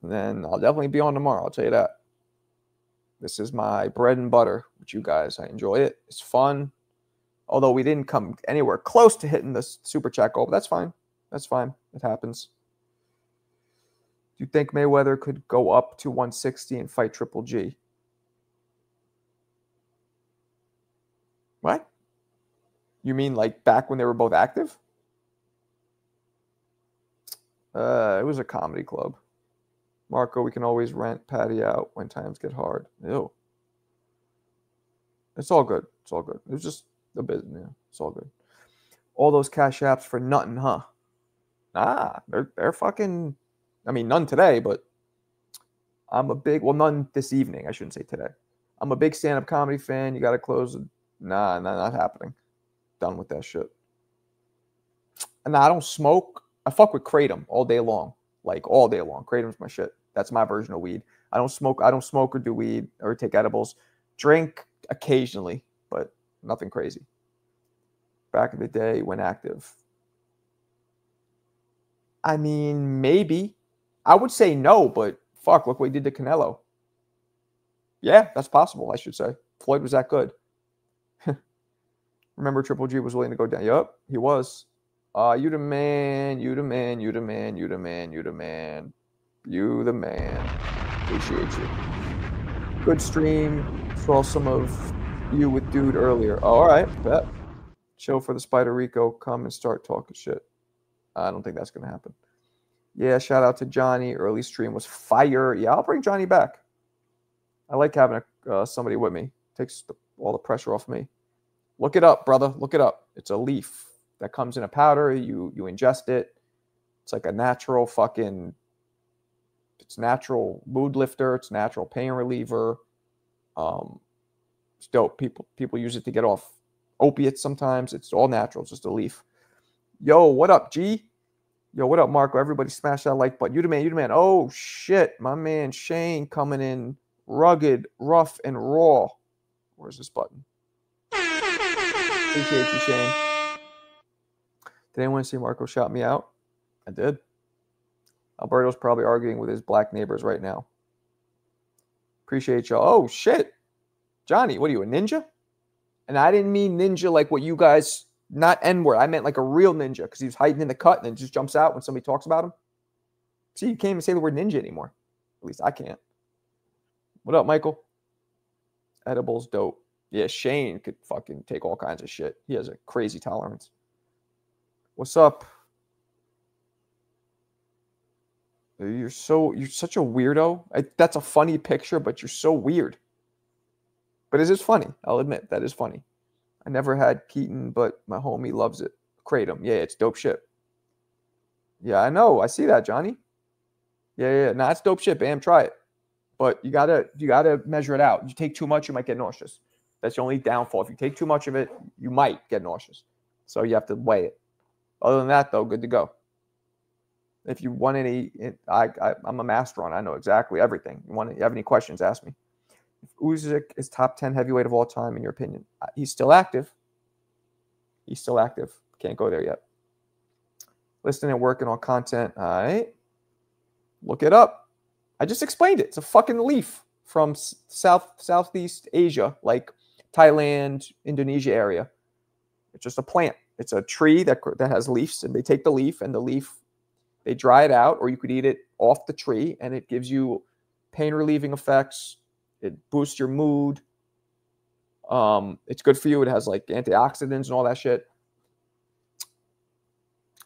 and then I'll definitely be on tomorrow. I'll tell you that. This is my bread and butter with you guys. I enjoy it. It's fun. Although we didn't come anywhere close to hitting the super chat goal, but that's fine. That's fine. It happens. Do you think Mayweather could go up to 160 and fight Triple G? What? You mean like back when they were both active? It was a comedy club. Marco, we can always rent Patty out when times get hard. Ew. It's all good. It's all good. It was just a business. Yeah, it's all good. All those cash apps for nothing, huh? Nah, they're fucking. I mean, none today, but I'm a big. Well, none this evening. I shouldn't say today. I'm a big stand-up comedy fan. You got to close. Nah, not happening. Done with that shit. And nah, I don't smoke. I fuck with kratom all day long, like all day long. Kratom's my shit. That's my version of weed. I don't smoke or do weed or take edibles. Drink occasionally, but nothing crazy. Back in the day when active. I mean, maybe. I would say no, but fuck, look what he did to Canelo. Yeah, that's possible, I should say. Floyd was that good. Remember Triple G was willing to go down. Yup, he was. You the man, you the man, you the man, you the man, you the man. You the man. Appreciate you. Good stream. Saw some of you with Dude earlier. Oh, all right, bet. Chill for the Spider Rico. Come and start talking shit. I don't think that's going to happen. Yeah, shout out to Johnny. Early stream was fire. Yeah, I'll bring Johnny back. I like having somebody with me. Takes all the pressure off me. Look it up, brother. Look it up. It's a leaf that comes in a powder. You ingest it. It's like a natural fucking... It's natural mood lifter. It's natural pain reliever. It's dope. People use it to get off opiates sometimes. It's all natural. It's just a leaf. Yo, what up, G? Yo, what up, Marco? Everybody smash that like button. You the man, you the man. Oh, shit. My man Shane coming in rugged, rough, and raw. Where's this button? Appreciate you, Shane. Did anyone see Marco shout me out? I did. Alberto's probably arguing with his black neighbors right now. Appreciate y'all. Oh, shit. Johnny, what are you, a ninja? And I didn't mean ninja like what you guys, not N-word. I meant like a real ninja because he was hiding in the cut and then just jumps out when somebody talks about him. See, you can't even say the word ninja anymore. At least I can't. What up, Michael? Edibles dope. Yeah, Shane could fucking take all kinds of shit. He has a crazy tolerance. What's up? You're such a weirdo. That's a funny picture, but you're so weird. But it is funny. I'll admit that is funny. I never had Keaton, but my homie loves it. Kratom. Yeah, it's dope shit. Yeah, I know. I see that, Johnny. Yeah. Nah, it's dope shit, Bam. Try it. But you gotta measure it out. You take too much, you might get nauseous. That's the only downfall. If you take too much of it, you might get nauseous. So you have to weigh it. Other than that, though, good to go. If you want any, I'm a master on it. I know exactly everything. You have any questions, ask me. If Usyk is top 10 heavyweight of all time, in your opinion, he's still active. He's still active. Can't go there yet. Listening and working on content. All right. Look it up. I just explained it. It's a fucking leaf from Southeast Asia, like Thailand, Indonesia area. It's just a plant. It's a tree that has leaves, and they take the leaf, and the leaf, they dry it out, or you could eat it off the tree, and it gives you pain-relieving effects. It boosts your mood. It's good for you. It has like antioxidants and all that shit.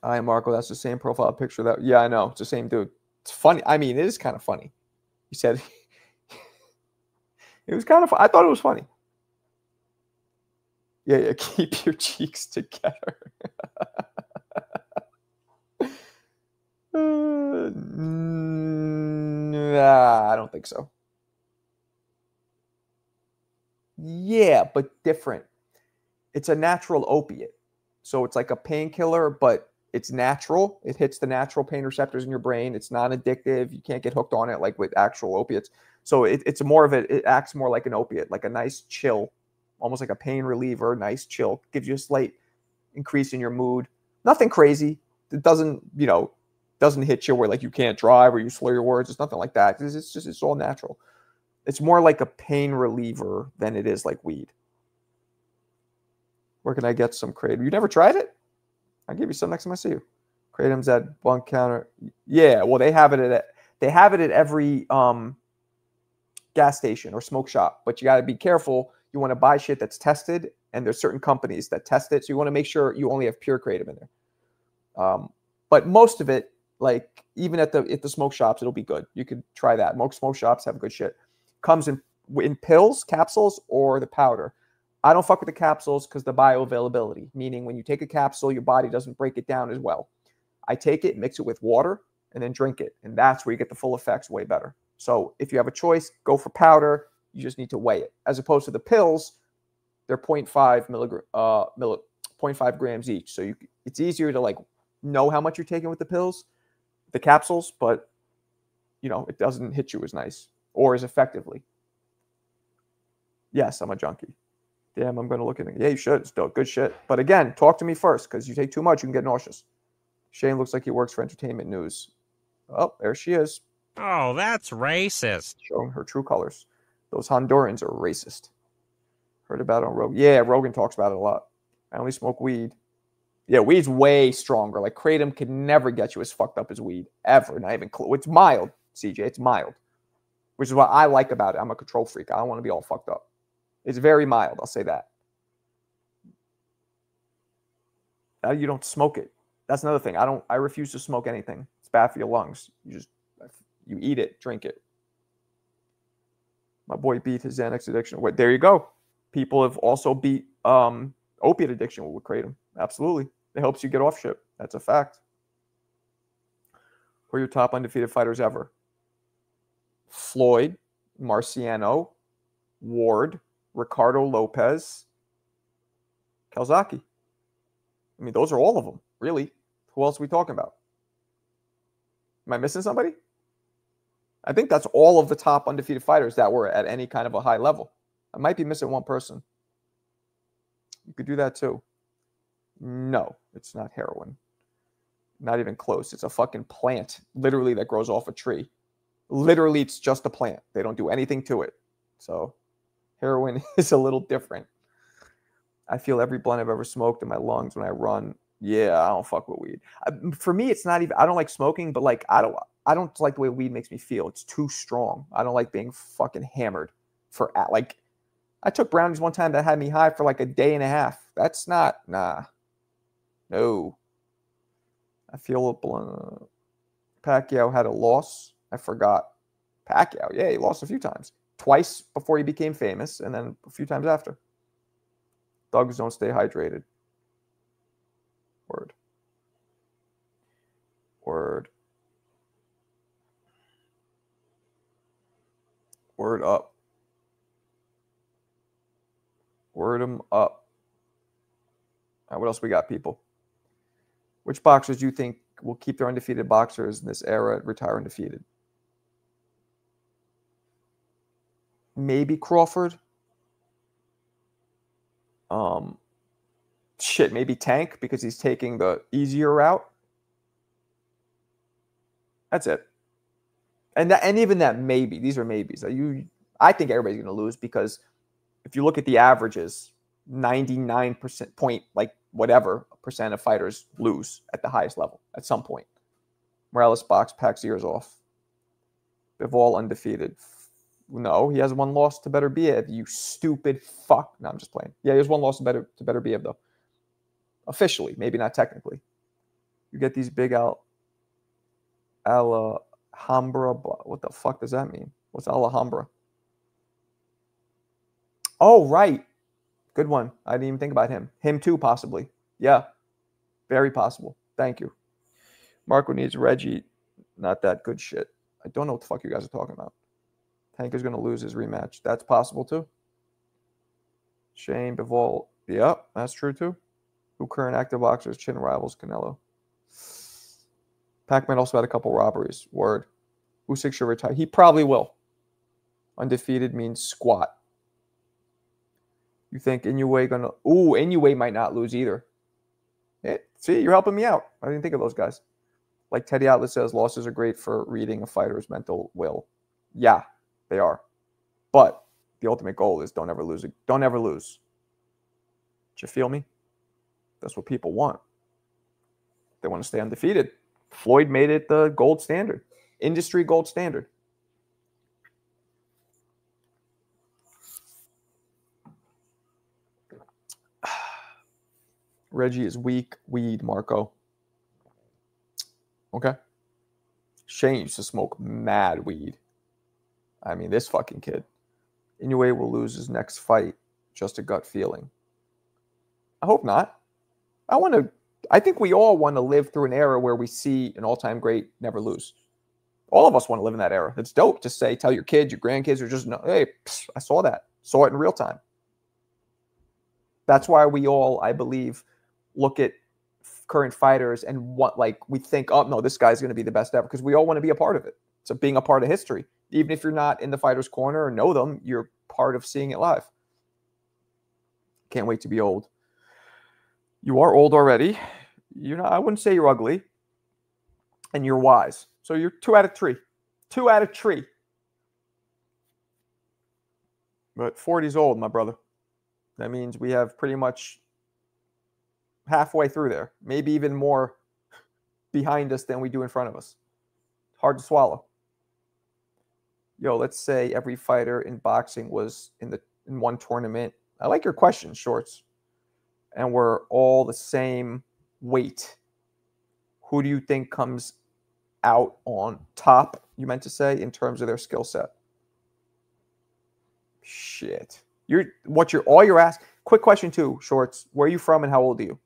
Hi, Marco. That's the same profile picture. Yeah, I know. It's the same dude. It's funny. I mean, it is kind of funny. He said it was kind of fun. I thought it was funny. Yeah. Keep your cheeks together. Nah, I don't think so. Yeah, but different. it's a natural opiate. So it's like a painkiller, but it's natural. It hits the natural pain receptors in your brain. It's non-addictive. You can't get hooked on it like with actual opiates. So it's more of it acts more like an opiate, like a nice chill, almost like a pain reliever, nice chill. Gives you a slight increase in your mood. Nothing crazy. It doesn't hit you where like you can't drive or you slur your words. It's nothing like that. It's all natural. It's more like a pain reliever than it is like weed. Where can I get some kratom? You never tried it? I'll give you some next time I see you. Kratom's at bunk counter. Yeah, well, they have it at every gas station or smoke shop. But you got to be careful. You want to buy shit that's tested, and there's certain companies that test it. So you want to make sure you only have pure kratom in there. But most of it, like even at the smoke shops, it'll be good. You could try that. Most smoke shops have good shit. Comes in pills, capsules, or the powder. I don't fuck with the capsules because the bioavailability, meaning when you take a capsule, your body doesn't break it down as well. I take it, mix it with water, and then drink it. And that's where you get the full effects way better. So if you have a choice, go for powder. You just need to weigh it. As opposed to the pills, they're 0.5 grams each. So it's easier to like know how much you're taking with the pills, the capsules, but it doesn't hit you as nice or as effectively. Yes, I'm a junkie. Damn, I'm going to look at it. Yeah, you should. It's still good shit. But again, talk to me first because you take too much, you can get nauseous. Shane looks like he works for entertainment news. Oh, there she is. Oh, that's racist. Showing her true colors. Those Hondurans are racist. Heard about it on Rogan. Yeah, Rogan talks about it a lot. I only smoke weed. Yeah, weed's way stronger. Like kratom could never get you as fucked up as weed. Ever. Not even close. It's mild, CJ. It's mild. Which is what I like about it. I'm a control freak. I don't want to be all fucked up. It's very mild. I'll say that. You don't smoke it. That's another thing. I refuse to smoke anything. It's bad for your lungs. You eat it, drink it. My boy beat his Xanax addiction. Wait, there you go. People have also beat opiate addiction with kratom. Absolutely. It helps you get off shit. That's a fact. Who are your top undefeated fighters ever? Floyd, Marciano, Ward, Ricardo Lopez, Calzaghe. I mean, those are all of them, really. Who else are we talking about? Am I missing somebody? I think that's all of the top undefeated fighters that were at any kind of a high level. I might be missing one person. You could do that too. No, it's not heroin. Not even close. It's a fucking plant, literally, that grows off a tree. Literally, it's just a plant. They don't do anything to it. So heroin is a little different. I feel every blunt I've ever smoked in my lungs when I run. Yeah, I don't fuck with weed. For me, it's not even, I don't like smoking, but like, I don't like the way weed makes me feel. It's too strong. I don't like being fucking hammered for, like, I took brownies one time that had me high for like a day and a half. That's not, nah. No. I feel a blunt. Pacquiao had a loss. I forgot. Pacquiao, yeah, he lost a few times. Twice before he became famous, and then a few times after. Thugs don't stay hydrated. Word. Word. Word up. Word 'em up. All right, what else we got, people? Which boxers do you think will keep their undefeated boxers in this era retire undefeated? Maybe Crawford. Shit, maybe Tank because he's taking the easier route. That's it. And even that maybe. These are maybes. I think everybody's going to lose because if you look at the averages, 99% point, like whatever percent of fighters lose at the highest level at some point. Morales box, packs ears off. Bivol undefeated. No, he has one loss to Better Biev, you stupid fuck. No, I'm just playing. Yeah, he has one loss to Better Biev, though. Officially, maybe not technically. You get these big Alhambra. What the fuck does that mean? What's Alhambra? Oh, right. Good one. I didn't even think about him. Him too, possibly. Yeah. Very possible. Thank you. Marco needs Reggie. Not that good shit. I don't know what the fuck you guys are talking about. Tank is going to lose his rematch. That's possible too. Shane, Bivol. Yep, that's true too. Who current active boxers chin rivals Canelo? Pac-Man also had a couple robberies. Word. Usyk should retire. He probably will. Undefeated means squat. You think Inoue gonna? Ooh, Inoue might not lose either. See, you're helping me out. I didn't think of those guys. Like Teddy Atlas says, losses are great for reading a fighter's mental will. Yeah, they are. But the ultimate goal is don't ever lose. Don't ever lose. Do you feel me? That's what people want. They want to stay undefeated. Floyd made it the gold standard, industry gold standard. Reggie is weak weed, Marco. Okay. Shane used to smoke mad weed. I mean, this fucking kid. Inoue will lose his next fight. Just a gut feeling. I hope not. I think we all want to live through an era where we see an all-time great never lose. All of us want to live in that era. It's dope to say, tell your kids, your grandkids, or just know, hey, I saw that. Saw it in real time. That's why we all, I believe, look at current fighters and what, like, we think, oh, no, this guy's going to be the best ever, because we all want to be a part of it. So being a part of history. Even if you're not in the fighter's corner or know them, you're part of seeing it live. Can't wait to be old. You are old already. You're not, I wouldn't say you're ugly. And you're wise. So you're 2 out of 3. 2 out of 3. But 40's old, my brother. That means we have pretty much halfway through there. Maybe even more behind us than we do in front of us. Hard to swallow. Yo, let's say every fighter in boxing was in one tournament. I like your question, Shorts. And we're all the same weight. Who do you think comes out on top, you meant to say, in terms of their skill set? Shit. All you're asking. Quick question too, Shorts. Where are you from and how old are you?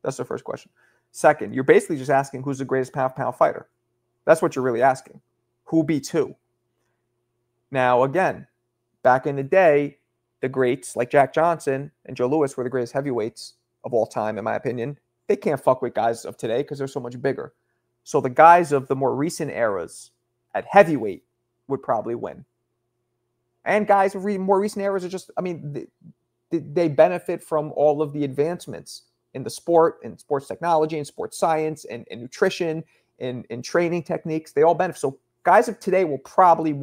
That's the first question. Second, you're basically just asking who's the greatest pound-for-pound fighter. That's what you're really asking. Who beats who? Now, again, back in the day, the greats like Jack Johnson and Joe Louis were the greatest heavyweights of all time, in my opinion. They can't fuck with guys of today because they're so much bigger. So the guys of the more recent eras at heavyweight would probably win. And guys of more recent eras are just, I mean, they benefit from all of the advancements in the sport, and sports technology, and sports science, and nutrition, and training techniques. They all benefit. So guys of today will probably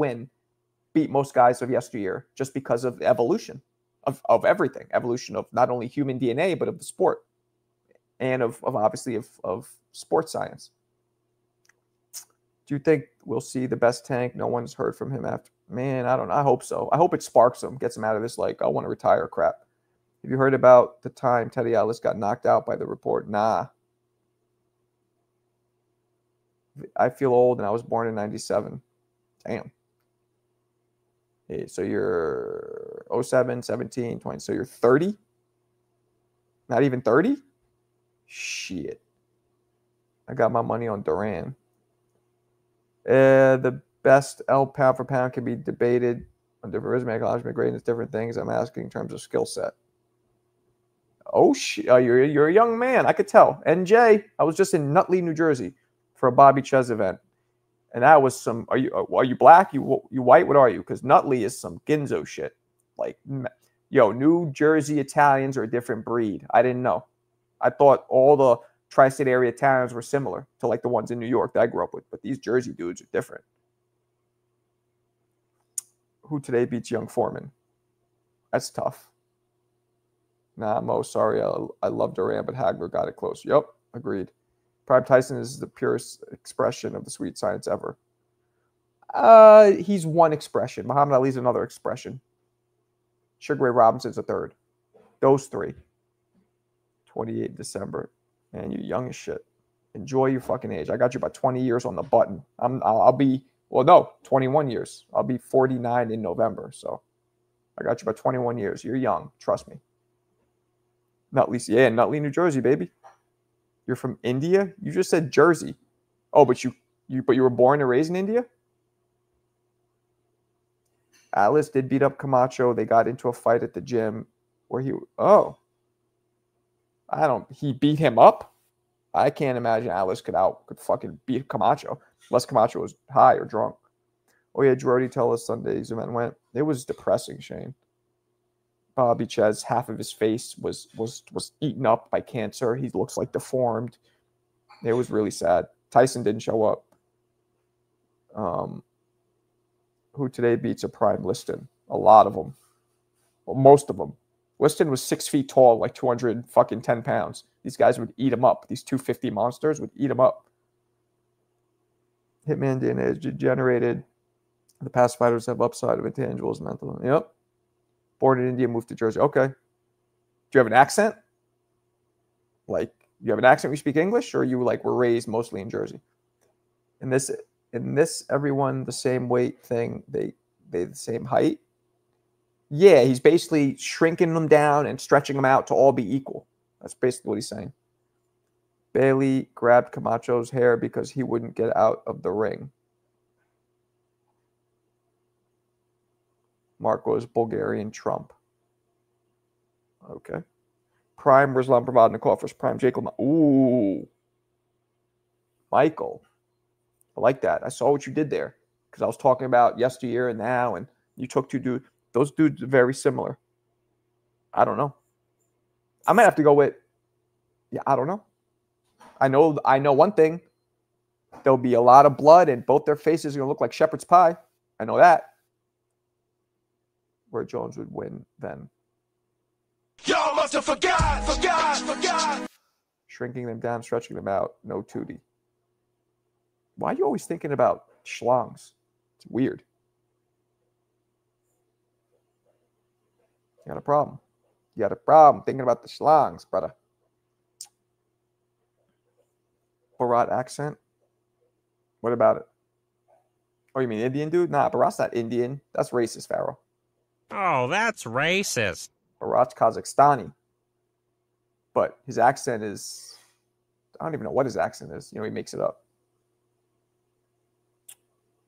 beat most guys of yesteryear just because of the evolution of everything. Evolution of not only human DNA, but of the sport. And of obviously of sports science. Do you think we'll see the best Tank? No one's heard from him after. Man, I don't know. I hope so. I hope it sparks him, gets him out of this, like, I want to retire crap. Have you heard about the time Teddy Atlas got knocked out by the report? Nah. I feel old, and I was born in 97. Damn. Hey, so you're 07, 17, 20. So you're 30? Not even 30? Shit. I got my money on Duran. The best L pound for pound can be debated on different resume, acknowledgement, greatness, different things. I'm asking in terms of skill set. Oh, shit. You're a young man. I could tell. NJ, I was just in Nutley, New Jersey for a Bobby Ches event. And that was some, are you black? You white? What are you? Because Nutley is some Ginzo shit. Like, yo, New Jersey Italians are a different breed. I didn't know. I thought all the tri-state area Italians were similar to like the ones in New York that I grew up with. But these Jersey dudes are different. Who today beats Young Foreman? That's tough. Nah, Mo, sorry. I love Duran, but Hagler got it close. Yep, agreed. Prime Tyson is the purest expression of the sweet science ever. He's one expression. Muhammad Ali's another expression. Sugar Ray Robinson's a third. Those three. 28 December. Man, you're young as shit. Enjoy your fucking age. I got you about 20 years on the button. I'll be, well, no, 21 years. I'll be 49 in November. So I got you about 21 years. You're young. Trust me. Nutley, yeah, Nutley, New Jersey, baby. You're from India? You just said Jersey. Oh, but you were born and raised in India? Atlas did beat up Camacho. They got into a fight at the gym where he, oh. He beat him up. I can't imagine Atlas could fucking beat Camacho unless Camacho was high or drunk. Oh yeah, Girardi, tell us Sunday's event went. It was depressing, Shane. Bobby Ches, half of his face was eaten up by cancer. He looks like deformed. It was really sad. Tyson didn't show up. Who today beats a prime Liston? A lot of them. Well, most of them. Liston was 6 feet tall, like 210 pounds. These guys would eat him up. These 250 monsters would eat him up. Hitman DNA is degenerated. The past fighters have upside of intangibles, mental. Yep. Born in India, moved to Jersey. Okay. Do you have an accent? Like, you have an accent when you speak English, or you like were raised mostly in Jersey? In this, everyone the same weight thing, they the same height. Yeah, he's basically shrinking them down and stretching them out to all be equal. That's basically what he's saying. Bailey grabbed Camacho's hair because he wouldn't get out of the ring. Marco's Bulgarian Trump. Okay. Prime Ruslan Provodnikov versus Prime Jake LaMotta. Ooh. Michael. I like that. I saw what you did there. Because I was talking about yesteryear and now, and you took two dudes. Those dudes are very similar. I don't know. I might have to go with, yeah, I don't know. I know one thing. There'll be a lot of blood, and both their faces are going to look like shepherd's pie. I know that. Where Jones would win then. Y'all must have forgot. Shrinking them down, stretching them out. No Tootie. Why are you always thinking about schlongs? It's weird. You got a problem. You got a problem thinking about the schlongs, brother. Bharat accent? What about it? Oh, you mean Indian dude? Nah, Bharat's not Indian. That's racist, Pharaoh. Oh, that's racist. Bharat's Kazakhstani. But his accent is... I don't even know what his accent is. You know, he makes it up.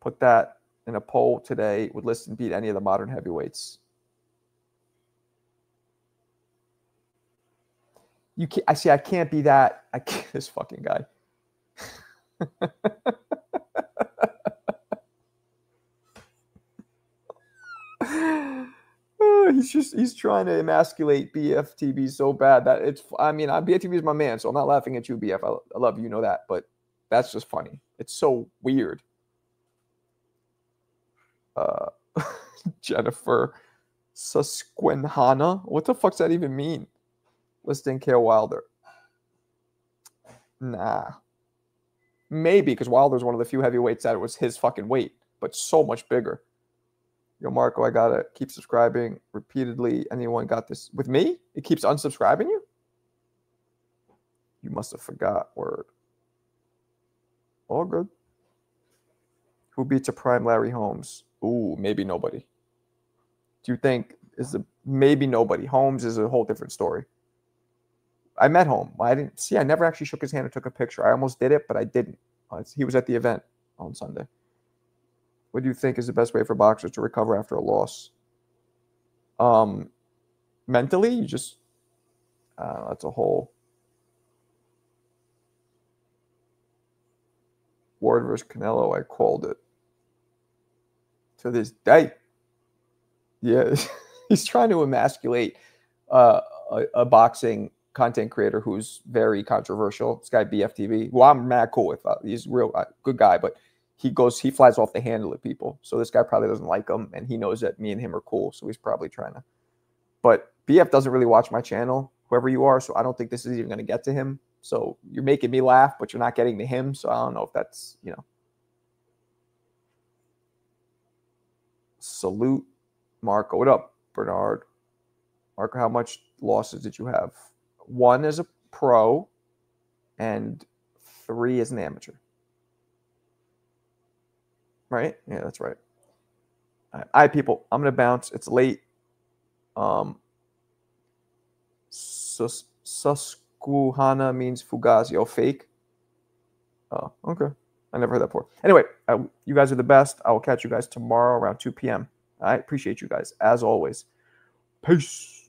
Put that in a poll today. Would Liston beat any of the modern heavyweights? You can't, I can't be that. This fucking guy. He's trying to emasculate BFTB so bad that it's, BFTB is my man, so I'm not laughing at you, BF. I love you, know that, but that's just funny. It's so weird. Jennifer Susquehanna. What the fuck's that even mean? Listing Kale Wilder. Nah. Maybe, because Wilder's one of the few heavyweights that it was his fucking weight, but so much bigger. Yo, Marco, I gotta keep subscribing repeatedly. Anyone got this? With me? It keeps unsubscribing you? You must have forgot. Word. All good. Who beats a prime Larry Holmes? Ooh, maybe nobody. Do you think maybe nobody? Holmes is a whole different story. I met Holmes. I never actually shook his hand or took a picture. I almost did it, but I didn't. He was at the event on Sunday. What do you think is the best way for boxers to recover after a loss? Mentally, you just, that's a whole. Ward versus Canelo, I called it. To this day. Yeah, he's trying to emasculate a boxing content creator who's very controversial. This guy BFTV, who I'm mad cool with. He's a real good guy, but he flies off the handle at people. So this guy probably doesn't like him, and he knows that me and him are cool. So he's probably trying to. But BF doesn't really watch my channel, whoever you are. So I don't think this is even going to get to him. So you're making me laugh, but you're not getting to him. So I don't know if that's, Salute Marco. What up, Bernard? Marco, how much losses did you have? 1 as a pro and 3 as an amateur. Right? Yeah, that's right. All right, people. I'm going to bounce. It's late. Susquehanna means Fugazi. Oh, fake? Oh, okay. I never heard that before. Anyway, you guys are the best. I will catch you guys tomorrow around 2 p.m. I appreciate you guys, as always. Peace.